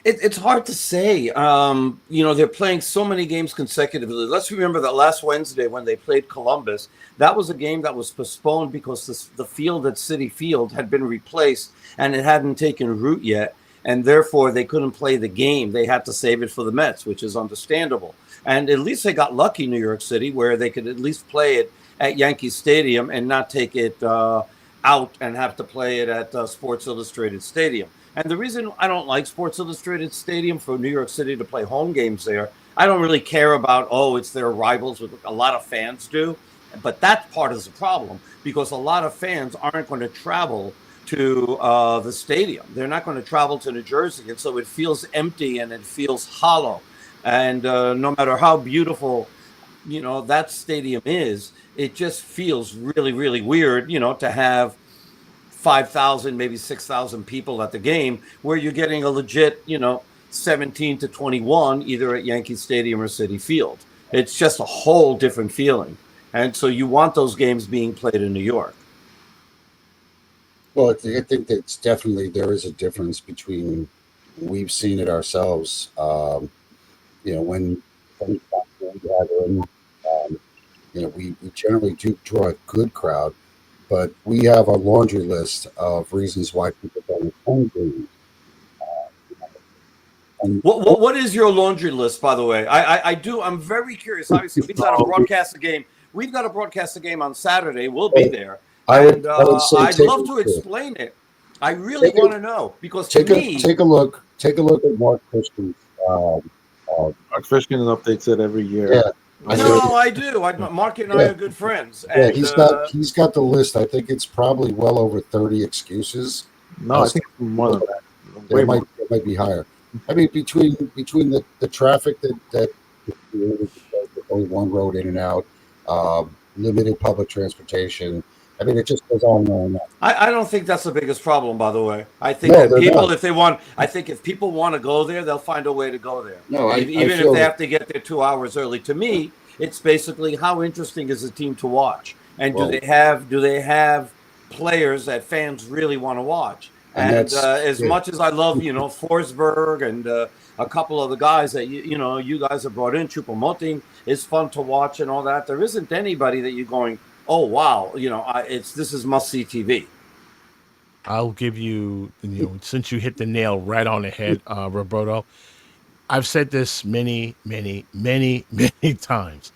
It's hard to say. They're playing so many games consecutively. Let's remember that last Wednesday when they played Columbus, that was a game that was postponed because the field at Citi Field had been replaced and it hadn't taken root yet. And therefore, they couldn't play the game. They had to save it for the Mets, which is understandable. And at least they got lucky, New York City, where they could at least play it at Yankee Stadium and not take it out and have to play it at Sports Illustrated Stadium. And the reason I don't like Sports Illustrated Stadium for New York City to play home games there, I don't really care about, it's their rivals, with a lot of fans do. But that part is the problem because a lot of fans aren't going to travel to the stadium. They're not going to travel to New Jersey. And so it feels empty and it feels hollow. And no matter how beautiful, that stadium is, it just feels really, really weird, to have 5,000, maybe 6,000 people at the game where you're getting a legit, 17 to 21, either at Yankee Stadium or Citi Field. It's just a whole different feeling. And so you want those games being played in New York. Well, I think that's definitely, there is a difference between, we've seen it ourselves, when we generally do draw a good crowd, but we have a laundry list of reasons why people don't attend games. What is your laundry list, by the way? I'm very curious. Obviously, we've got to broadcast the game. We've got to broadcast the game on Saturday. We'll be there. I'd love to explain it. I really want to know because take a look at Mark Christian's. Mark Christian updates it every year. Yeah. I do. Mark and I are good friends. Yeah, and, he's got the list. I think it's probably well over 30 excuses. No, I think more than that. It might be higher. I mean, between the traffic that only one road in and out, limited public transportation, I mean, it just goes on and on and on. I don't think that's the biggest problem, by the way. I think No, that they're people, not. if people want to go there, they'll find a way to go there. No, I Even if feel they that- have to get there 2 hours early. To me, it's basically how interesting is the team to watch, and Well- do they have players that fans really want to watch? And And that's- as yeah. much as I love, Forsberg and a couple of the guys that you guys have brought in, Choupo-Moting is fun to watch and all that. There isn't anybody that you're going, oh wow, this is must see TV. I'll give you, since you hit the nail right on the head, Roberto, I've said this many, many, many, many times.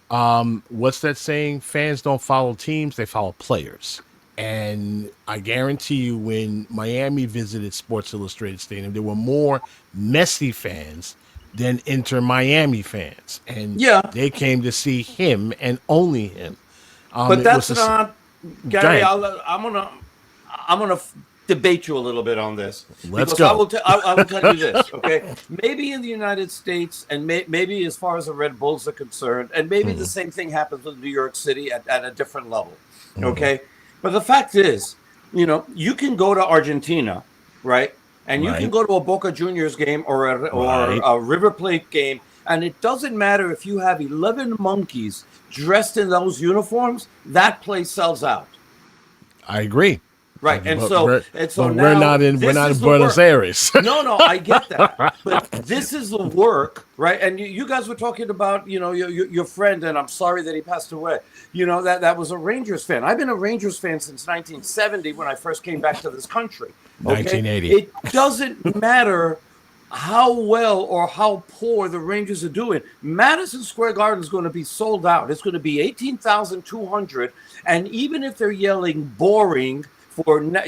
What's that saying? Fans don't follow teams, they follow players. And I guarantee you, when Miami visited Sports Illustrated Stadium, there were more Messi fans than Inter Miami fans. And they came to see him and only him. But that's not, Gary. ahead. I'm gonna debate you a little bit on this. Let's because go. I will tell you this, okay? Maybe in the United States, and maybe as far as the Red Bulls are concerned, and maybe the same thing happens with New York City at a different level, okay? But the fact is, you can go to Argentina, right? And you can go to a Boca Juniors game or a River Plate game, and it doesn't matter if you have 11 monkeys dressed in those uniforms, that place sells out. I agree. Right, We're not in Buenos Aires. No, I get that, but this is the work, right? And you guys were talking about, your friend, and I'm sorry that he passed away. That was a Rangers fan. I've been a Rangers fan since 1970 when I first came back to this country. Okay? 1980. It doesn't matter how well or how poor the Rangers are doing. Madison Square Garden is going to be sold out. It's going to be 18,200, and even if they're yelling boring for the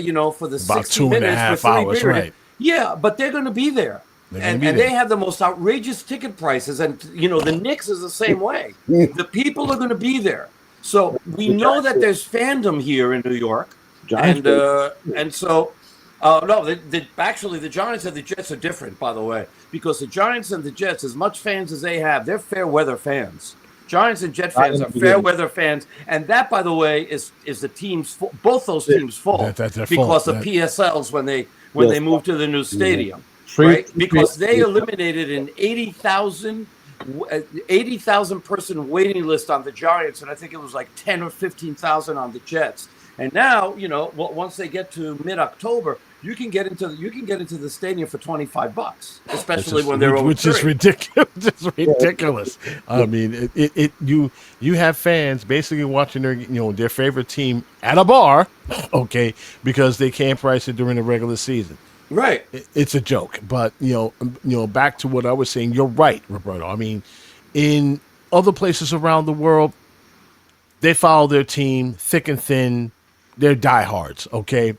about 60 minutes, 2.5 hours, right? Yeah, but they're going to be there, and they have the most outrageous ticket prices, and the Knicks is the same way. The people are going to be there, so we know that there's fandom here in New York, and so. No, actually, the Giants and the Jets are different, by the way, because the Giants and the Jets, as much fans as they have, they're fair weather fans. Giants and Jet fans are fair weather fans, and that, by the way, is the team's both those teams' fault because of PSLs when they moved to the new stadium, right? Because they eliminated an 80,000 person waiting list on the Giants, and I think it was like 10 or 15,000 on the Jets. And now, once they get to mid-October, you can get into the stadium for $25, especially when they're over. Which is ridiculous. It's ridiculous. I mean, you have fans basically watching their favorite team at a bar, okay, because they can't price it during the regular season. Right. It's a joke, but back to what I was saying. You're right, Roberto. I mean, in other places around the world, they follow their team thick and thin. They're diehards, okay?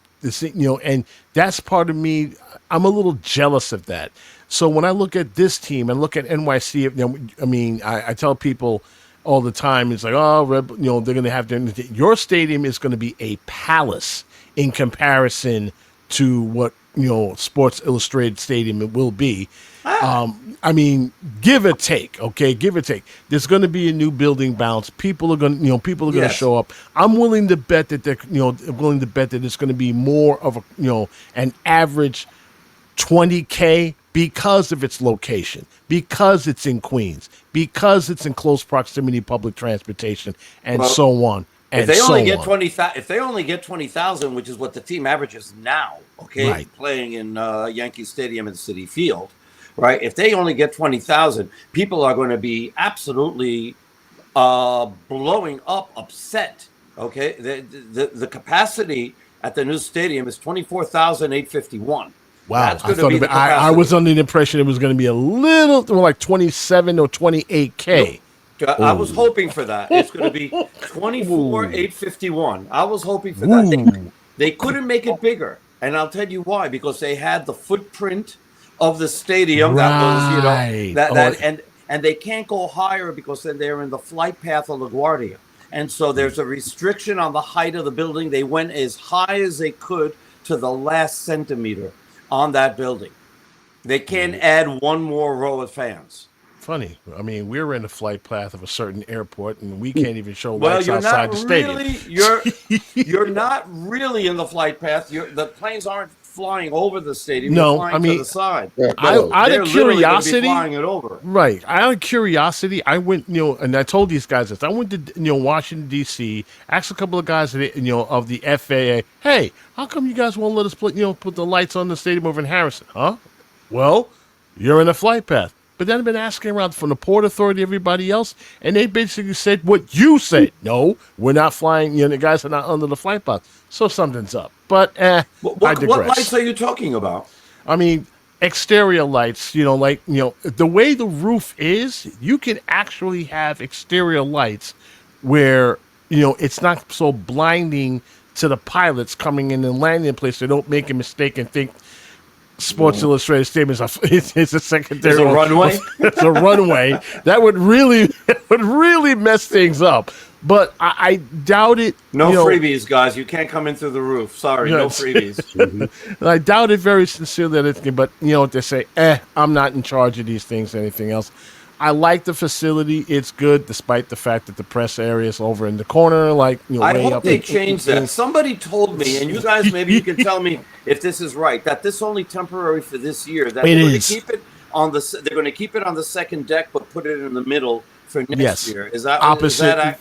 And that's part of me. I'm a little jealous of that. So when I look at this team and look at NYC, I tell people all the time, it's like, they're going to have your stadium is going to be a palace in comparison to what Sports Illustrated Stadium will be. Give or take, okay? Give or take. There's going to be a new building bounce. People are going to show up. I'm willing to bet that it's going to be more of an average 20K because of its location, because it's in Queens, because it's in close proximity to public transportation, and so on. If they only get 20,000, which is what the team averages now, okay, right, playing in Yankee Stadium and Citi Field, right? If they only get 20,000, people are going to be absolutely blowing up, upset. Okay, the capacity at the new stadium is 24,851. Wow, I was under the impression it was going to be a little like 27 or 28K. I was hoping for that. It's going to be 24,851. I was hoping for that. They couldn't make it bigger, and I'll tell you why. Because they had the footprint of the stadium that was, and they can't go higher because then they're in the flight path of LaGuardia, and so there's a restriction on the height of the building. They went as high as they could to the last centimeter on that building. They can't add one more row of fans. Funny. I mean, we're in the flight path of a certain airport, and we can't even show Well, lights you're outside not the stadium. really. You're not really in the flight path. The planes aren't flying over the stadium. No, You're flying I mean, to the side. Yeah, out They're of literally gonna be curiosity, flying it over. right? Out of curiosity, I went, and I told these guys this. I went to, Washington D.C. Asked a couple of guys, of the FAA, hey, how come you guys won't let us put the lights on the stadium over in Harrison? Huh? Well, you're in a flight path. But then I've been asking around from the Port Authority, everybody else, and they basically said what you said. No, we're not flying. The guys are not under the flight path. So something's up. But I digress. What lights are you talking about? I mean, exterior lights. The way the roof is, you can actually have exterior lights where it's not so blinding to the pilots coming in and landing in place. They don't make a mistake and think Sports Illustrated statements it's a secondary. It's a runway. It's a runway. That would really mess things up. But I doubt it. No freebies, guys. You can't come in through the roof. Sorry, no freebies. I doubt it very sincerely that it's good. But what they say, I'm not in charge of these things or anything else. I like the facility. It's good, despite the fact that the press area is over in the corner. I hope they change that. Somebody told me, and you guys, maybe you can tell me if this is right, that this is only temporary for this year. That they're going to keep it on they're going to keep it on the second deck, but put it in the middle for next year. Is that opposite?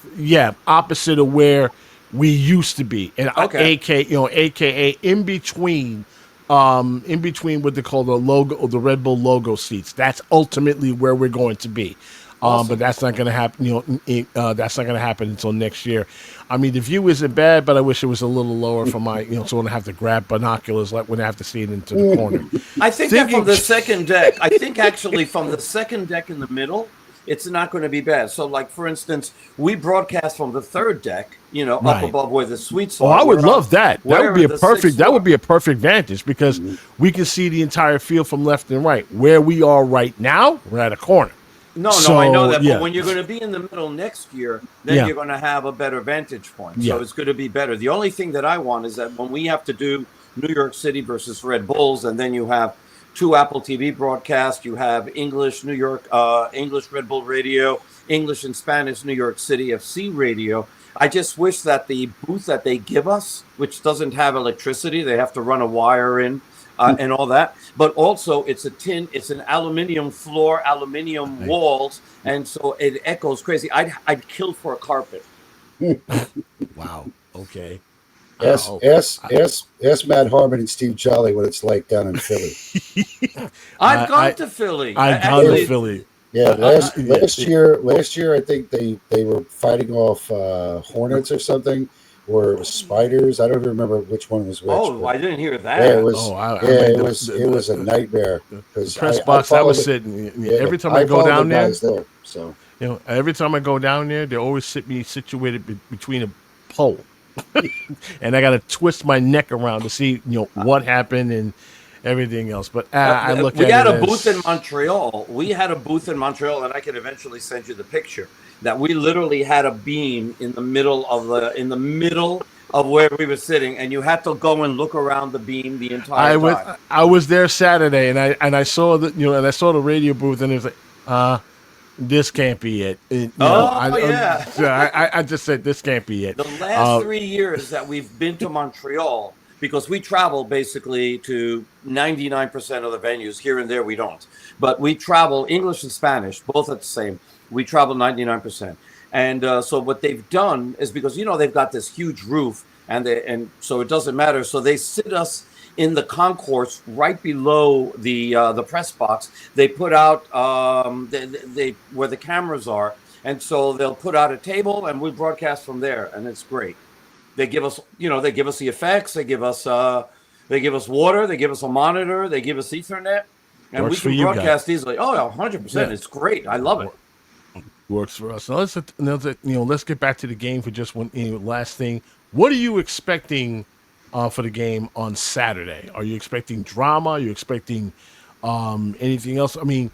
Opposite of where we used to be, and AKA in between what they call the logo, the Red Bull logo seats. That's ultimately where we're going to be. Awesome. But that's not going to happen. That's not going to happen until next year. I mean, the view isn't bad, but I wish it was a little lower for my, so when I have to grab binoculars, like when I have to see it into the corner. I think that from the second deck. I think actually from the second deck in the middle, it's not going to be bad. So, like for instance, we broadcast from the third deck, up above where the suites are. Oh, I would love that. That would be a perfect. That would be a perfect vantage because we can see the entire field from left and right. Where we are right now, we're at a corner. No, I know that. But when you're going to be in the middle next year, then you're going to have a better vantage point. So it's going to be better. The only thing that I want is that when we have to do New York City versus Red Bulls, and then you have 2 Apple TV broadcasts, you have English English Red Bull Radio, English and Spanish New York City FC Radio. I just wish that the booth that they give us, which doesn't have electricity, they have to run a wire in and all that, but also it's an aluminum floor, aluminum walls, and so it echoes crazy. I'd kill for a carpet. Wow. Okay. Ask Matt Harmon and Steve Jolly what it's like down in Philly. I've gone to Philly. I've gone to Philly. Yeah, last year I think they were fighting off hornets or something, or it was spiders. I don't remember which one was which. Oh, I didn't hear that. Yeah, it was a nightmare. The press box I was sitting. Every time I go down there, every time I go down there, they always sit me situated between a pole, and I got to twist my neck around to see what happened and everything else. But I look. We had a booth in Montreal. We had a booth in Montreal, and I can eventually send you the picture. That we literally had a beam in the middle of where we were sitting, and you had to go and look around the beam the entire time. I was there Saturday, and I saw the radio booth, and it was like, this can't be it. I just said this can't be it. The last 3 years that we've been to Montreal, because we travel basically to 99% of the venues. Here and there we don't, but we travel English and Spanish both at the same. We travel 99%, and so what they've done is because they've got this huge roof, and so it doesn't matter. So they sit us in the concourse right below the press box. They put out they where the cameras are, and so they'll put out a table, and we broadcast from there, and it's great. They give us the effects. They give us water. They give us a monitor. They give us Ethernet, and we can broadcast easily. Oh, 100%. It's great. I love it. Works for us. Now let's get back to the game for just one last thing. What are you expecting for the game on Saturday? Are you expecting drama? Are you expecting anything else? I mean,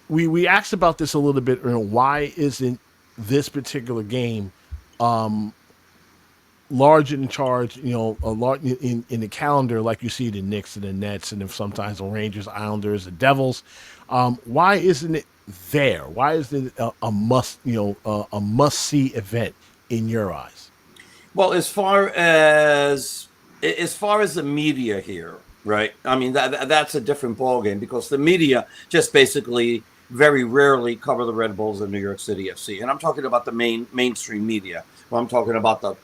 we asked about this a little bit. Why isn't this particular game large in charge, a large in the calendar, like you see the Knicks and the Nets, and then sometimes the Rangers, Islanders, the Devils. Why isn't it there? Why isn't it a must, a must see event in your eyes? Well, as far as the media here, right? I mean that's a different ballgame because the media just basically very rarely cover the Red Bulls and New York City FC, and I'm talking about the mainstream media. Well, I'm talking about the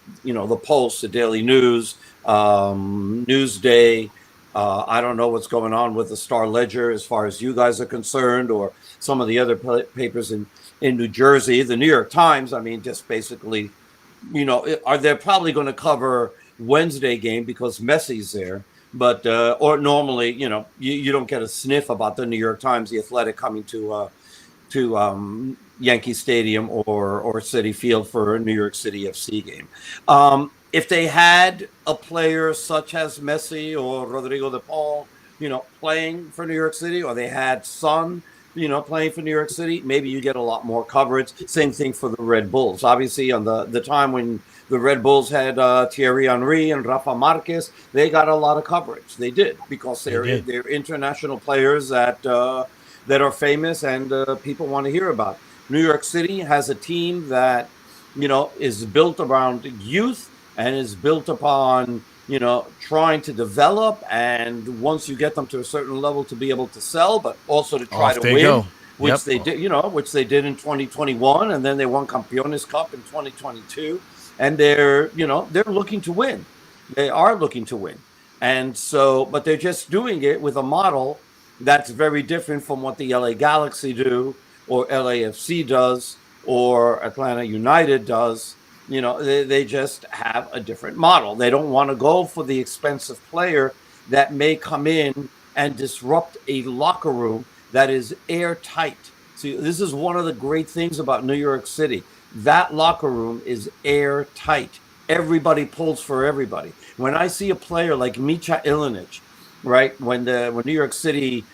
Post, the Daily News, Newsday. I don't know what's going on with the Star Ledger as far as you guys are concerned, or some of the other papers in New Jersey. The New York Times, I mean, just basically are they probably going to cover Wednesday game because Messi's there, but or normally, you don't get a sniff about the New York Times, the Athletic coming to Yankee Stadium or Citi Field for a New York City FC game. If they had a player such as Messi or Rodrigo de Paul, playing for New York City, or they had Son, playing for New York City, maybe you get a lot more coverage. Same thing for the Red Bulls. Obviously, on the time when the Red Bulls had Thierry Henry and Rafa Marquez, they got a lot of coverage. They did because they're international players that are famous and people want to hear about. New York City has a team that is built around youth and is built upon trying to develop, and once you get them to a certain level to be able to sell, but also to try to win, which they did, which they did in 2021, and then they won Campeones Cup in 2022, and they're looking to win. They are looking to win, and so, but they're just doing it with a model that's very different from what the LA Galaxy do, or LAFC does, or Atlanta United does. They just have a different model. They don't want to go for the expensive player that may come in and disrupt a locker room that is airtight. See, this is one of the great things about New York City. That locker room is airtight. Everybody pulls for everybody. When I see a player like Micha Ilinic, right, when New York City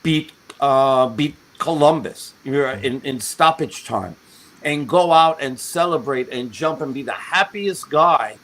beat Columbus in stoppage time, and go out and celebrate and jump and be the happiest guy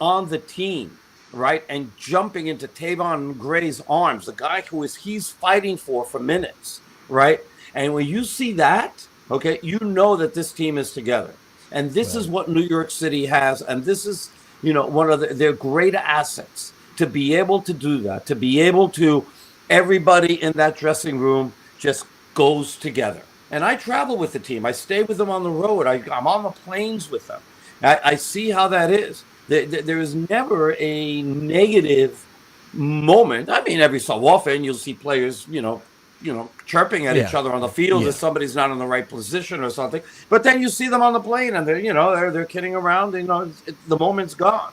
on the team, right? And jumping into Tavon Gray's arms, the guy he's fighting for minutes, right? And when you see that, okay, you know that this team is together. And this is what New York City has. And this is, one of their great assets to be able to do that, to be able to, everybody in that dressing room just goes together. And I travel with the team. I stay with them on the road. I'm on the planes with them. I see how that is. There is never a negative moment. I mean, every so often you'll see players, chirping at each other on the field if somebody's not in the right position or something. But then you see them on the plane and they're kidding around. The moment's gone.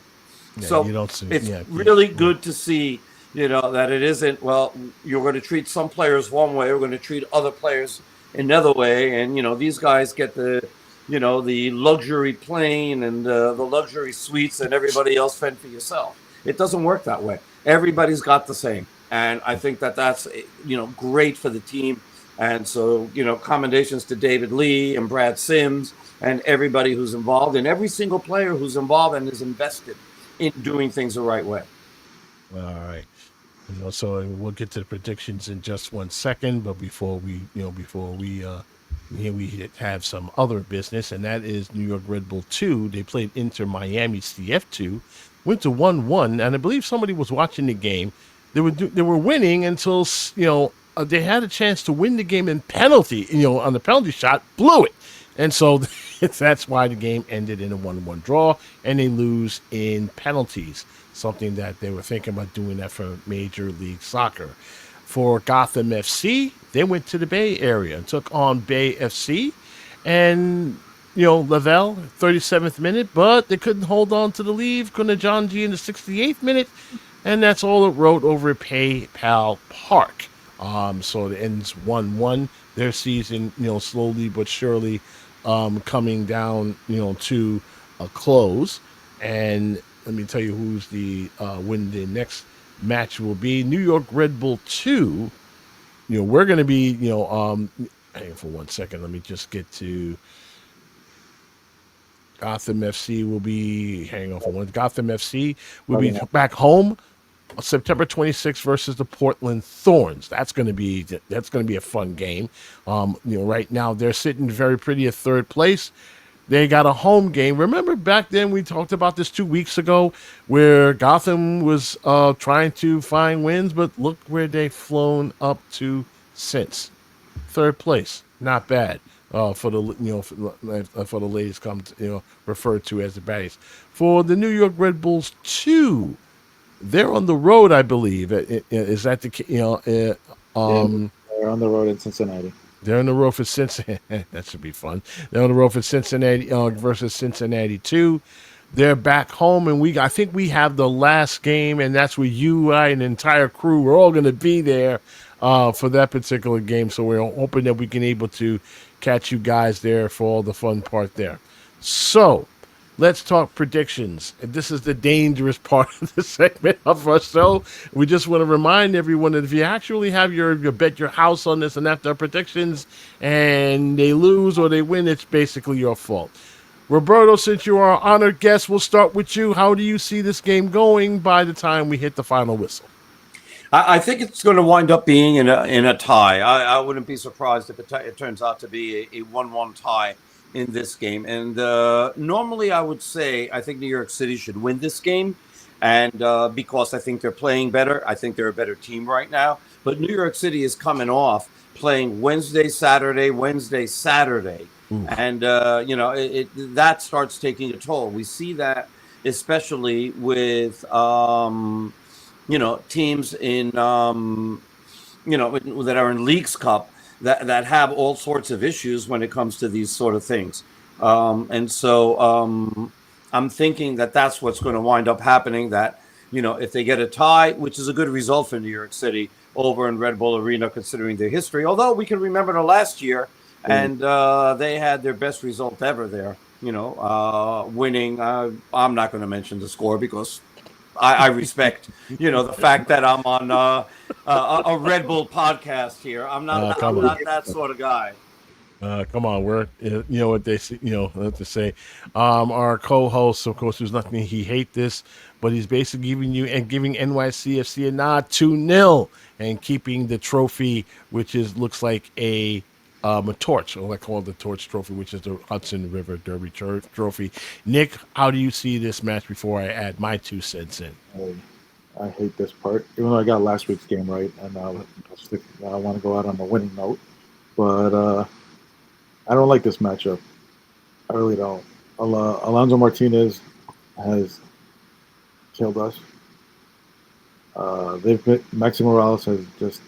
Yeah, so you don't see, it's really good to see, that it isn't, well, you're going to treat some players one way, we're going to treat other players another way, and these guys get the luxury plane and the luxury suites, and everybody else fend for yourself. It doesn't work that way. Everybody's got the same, and I think that's great for the team. And so commendations to David Lee and Brad Sims and everybody who's involved, and every single player who's involved and is invested in doing things the right way. All right. So we'll get to the predictions in just 1 second, but before we have some other business, and that is New York Red Bull 2. They played Inter Miami CF2, went to 1-1, and I believe somebody was watching the game. They were winning until they had a chance to win the game in penalty. On the penalty shot, blew it, and so that's why the game ended in a 1-1 draw, and they lose in penalties. Something that they were thinking about doing that for Major League Soccer. For Gotham FC, they went to the Bay Area and took on Bay FC. And, Lavelle, 37th minute, but they couldn't hold on to the lead. Kuna John G in the 68th minute. And that's all it wrote over at PayPal Park. So it ends 1-1. Their season, slowly but surely coming down, to a close. And let me tell you who's when the next match will be. New York Red Bull 2. We're going to be, hang on for 1 second. Let me just get to. Gotham FC will be, hang on for one, Gotham FC will be back home September 26th versus the Portland Thorns. That's going to be a fun game. Right now they're sitting very pretty at third place. They got a home game. Remember back then we talked about this 2 weeks ago where Gotham was trying to find wins, but look where they've flown up to since. Third place. Not bad. For the ladies come referred to as the baddies. For the New York Red Bulls 2, they're on the road, I believe. Is that they're on the road in Cincinnati. They're on the road for Cincinnati. That should be fun. They're on the road for Cincinnati versus Cincinnati 2. They're back home, and I think we have the last game, and that's where you, I, and the entire crew, we're all going to be there for that particular game. So we're hoping that we can able to catch you guys there for all the fun part there. So let's talk predictions. And this is the dangerous part of the segment of our show. We just want to remind everyone that if you actually have your bet your house on this and after predictions and they lose or they win, it's basically your fault. Roberto, since you are our honored guest, we'll start with you. How do you see this game going by the time we hit the final whistle? I think it's going to wind up being in a tie. I wouldn't be surprised if it turns out to be a 1-1 tie in this game. And normally I would say I think New York City should win this game. And because I think they're playing better, I think they're a better team right now. But New York City is coming off playing Wednesday, Saturday. And, that starts taking a toll. We see that especially with, teams in, that are in Leagues Cup that have all sorts of issues when it comes to these sort of things. And so I'm thinking that that's what's going to wind up happening, that, if they get a tie, which is a good result for New York City over in Red Bull Arena, considering their history, although we can remember the last year, and they had their best result ever there, winning. I'm not going to mention the score because I respect, the fact that I'm on a Red Bull podcast here. I'm not that sort of guy. Come on, we're what they say, what to say. Our co-host, of course, who's nothing. He hate this, but he's basically giving NYCFC a nod 2-0 and keeping the trophy, which looks like a torch, or I call it the Torch Trophy, which is the Hudson River Derby trophy. Nick, how do you see this match before I add my 2 cents in? I hate this part, even though I got last week's game right, and I want to go out on a winning note, but I don't like this matchup. I really don't. Alonso Martinez has killed us. Maxi Morales has just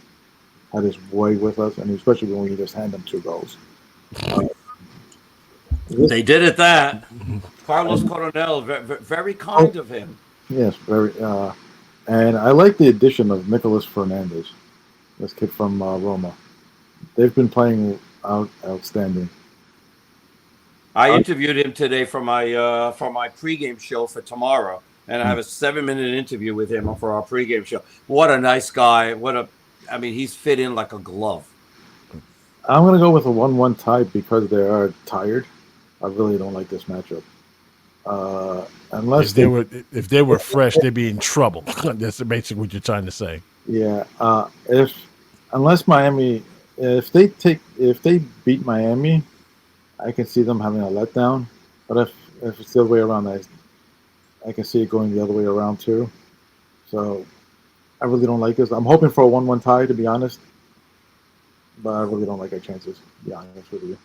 had his way with us, and especially when you just hand them 2 goals. They did it that. Carlos Coronel, very kind of him. Yes, very. And I like the addition of Nicolas Fernandez, this kid from Roma. They've been playing outstanding. I interviewed him today for my pregame show for tomorrow, and I have a 7-minute interview with him for our pregame show. What a nice guy! He's fit in like a glove. I'm going to go with a 1-1 tie because they are tired. I really don't like this matchup. Unless if they were fresh, they'd be in trouble. That's basically what you're trying to say. Yeah. Unless Miami, if they beat Miami, I can see them having a letdown. But if it's the other way around, I can see it going the other way around too. So I really don't like this. I'm hoping for a 1-1 tie, to be honest. But I really don't like our chances, to be honest with you.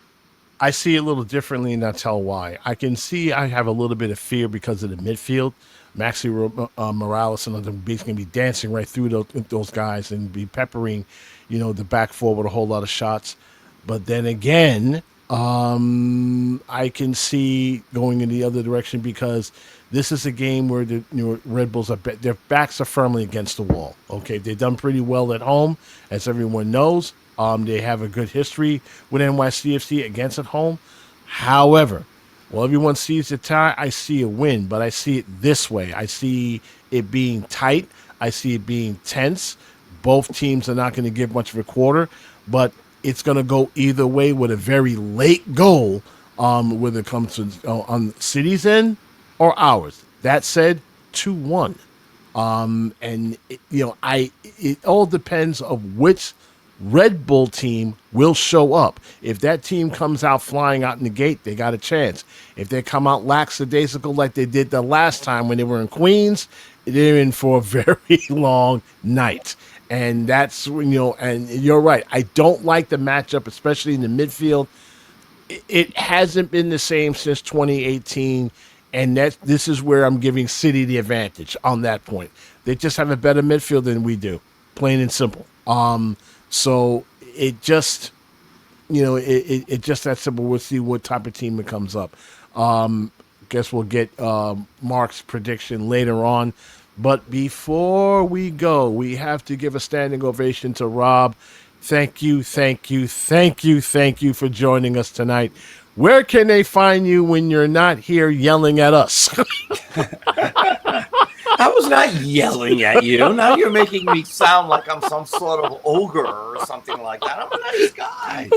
I see it a little differently, and I'll tell why. I can see I have a little bit of fear because of the midfield. Maxi Morales and them basically be dancing right through those guys and be peppering, the back four with a whole lot of shots. But then again, I can see going in the other direction because this is a game where the Red Bulls their backs are firmly against the wall. Okay, they've done pretty well at home, as everyone knows. They have a good history with NYCFC against at home. However, while everyone sees a tie, I see a win, but I see it this way. I see it being tight. I see it being tense. Both teams are not going to give much of a quarter, but it's going to go either way with a very late goal Whether it comes to on City's end or ours. That said, 2-1. And it all depends of which Red Bull team will show up. If that team comes out flying out in the gate, they got a chance. If they come out lackadaisical like they did the last time when they were in Queens, they're in for a very long night. And that's when, and you're right. I don't like the matchup, especially in the midfield. It hasn't been the same since 2018. And this is where I'm giving City the advantage on that point. They just have a better midfield than we do, plain and simple. So it just, it just that simple. We'll see what type of team it comes up. Guess we'll get Mark's prediction later on. But before we go, we have to give a standing ovation to Rob. Thank you for joining us tonight. Where can they find you when you're not here yelling at us? I was not yelling at you. Now you're making me sound like I'm some sort of ogre or something like that. I'm a nice guy.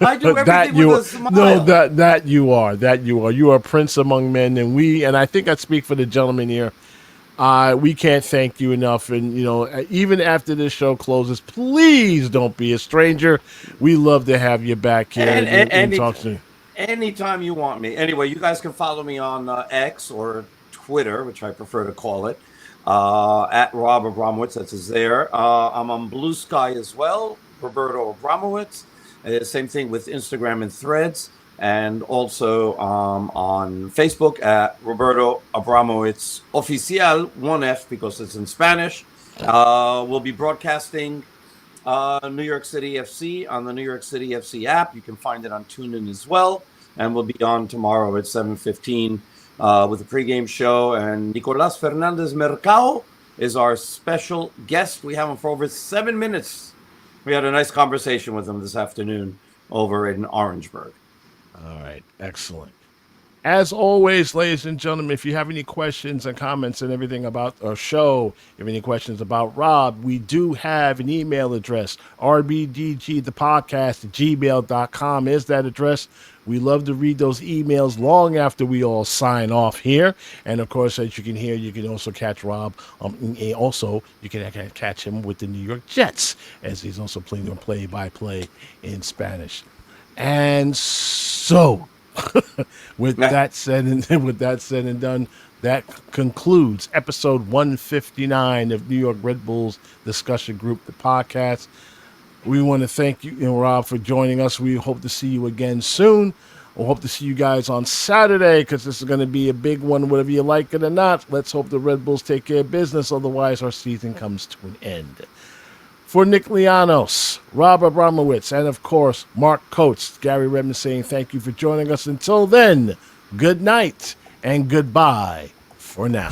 I do everything with a smile. No, that you are. You are a prince among men, and I think I speak for the gentleman here. We can't thank you enough. And, even after this show closes, please don't be a stranger. We love to have you back here and talk to you. Anytime you want me. Anyway, you guys can follow me on X or Twitter, which I prefer to call it, at Rob Abramowitz. That's there. I'm on Blue Sky as well, Roberto Abramowitz. Same thing with Instagram and Threads. And also on Facebook at Roberto Abramowitz Oficial, 1F because it's in Spanish. We'll be broadcasting New York City FC on the New York City FC app. You can find it on TuneIn as well. And we'll be on tomorrow at 7:15 with a pregame show. And Nicolas Fernandez Mercado is our special guest. We have him for over 7 minutes. We had a nice conversation with him this afternoon over in Orangeburg. All right. Excellent. As always, ladies and gentlemen, if you have any questions and comments and everything about our show, if you have any questions about Rob, we do have an email address, rbdgthepodcast@gmail.com is that address. We love to read those emails long after we all sign off here. And, of course, as you can hear, you can also catch Rob. Also, you can catch him with the New York Jets, as he's also playing play-by-play in Spanish. And so... with that said and done, that concludes episode 159 of New York Red Bulls Discussion Group, the podcast. We want to thank you, Rob, for joining us. We hope to see you again soon. We hope to see you guys on Saturday because this is going to be a big one, whether you like it or not. Let's hope the Red Bulls take care of business. Otherwise, our season comes to an end. For Nick Lianos, Rob Abramowitz, and of course, Mark Coates, Garry Redmond saying thank you for joining us. Until then, good night and goodbye for now.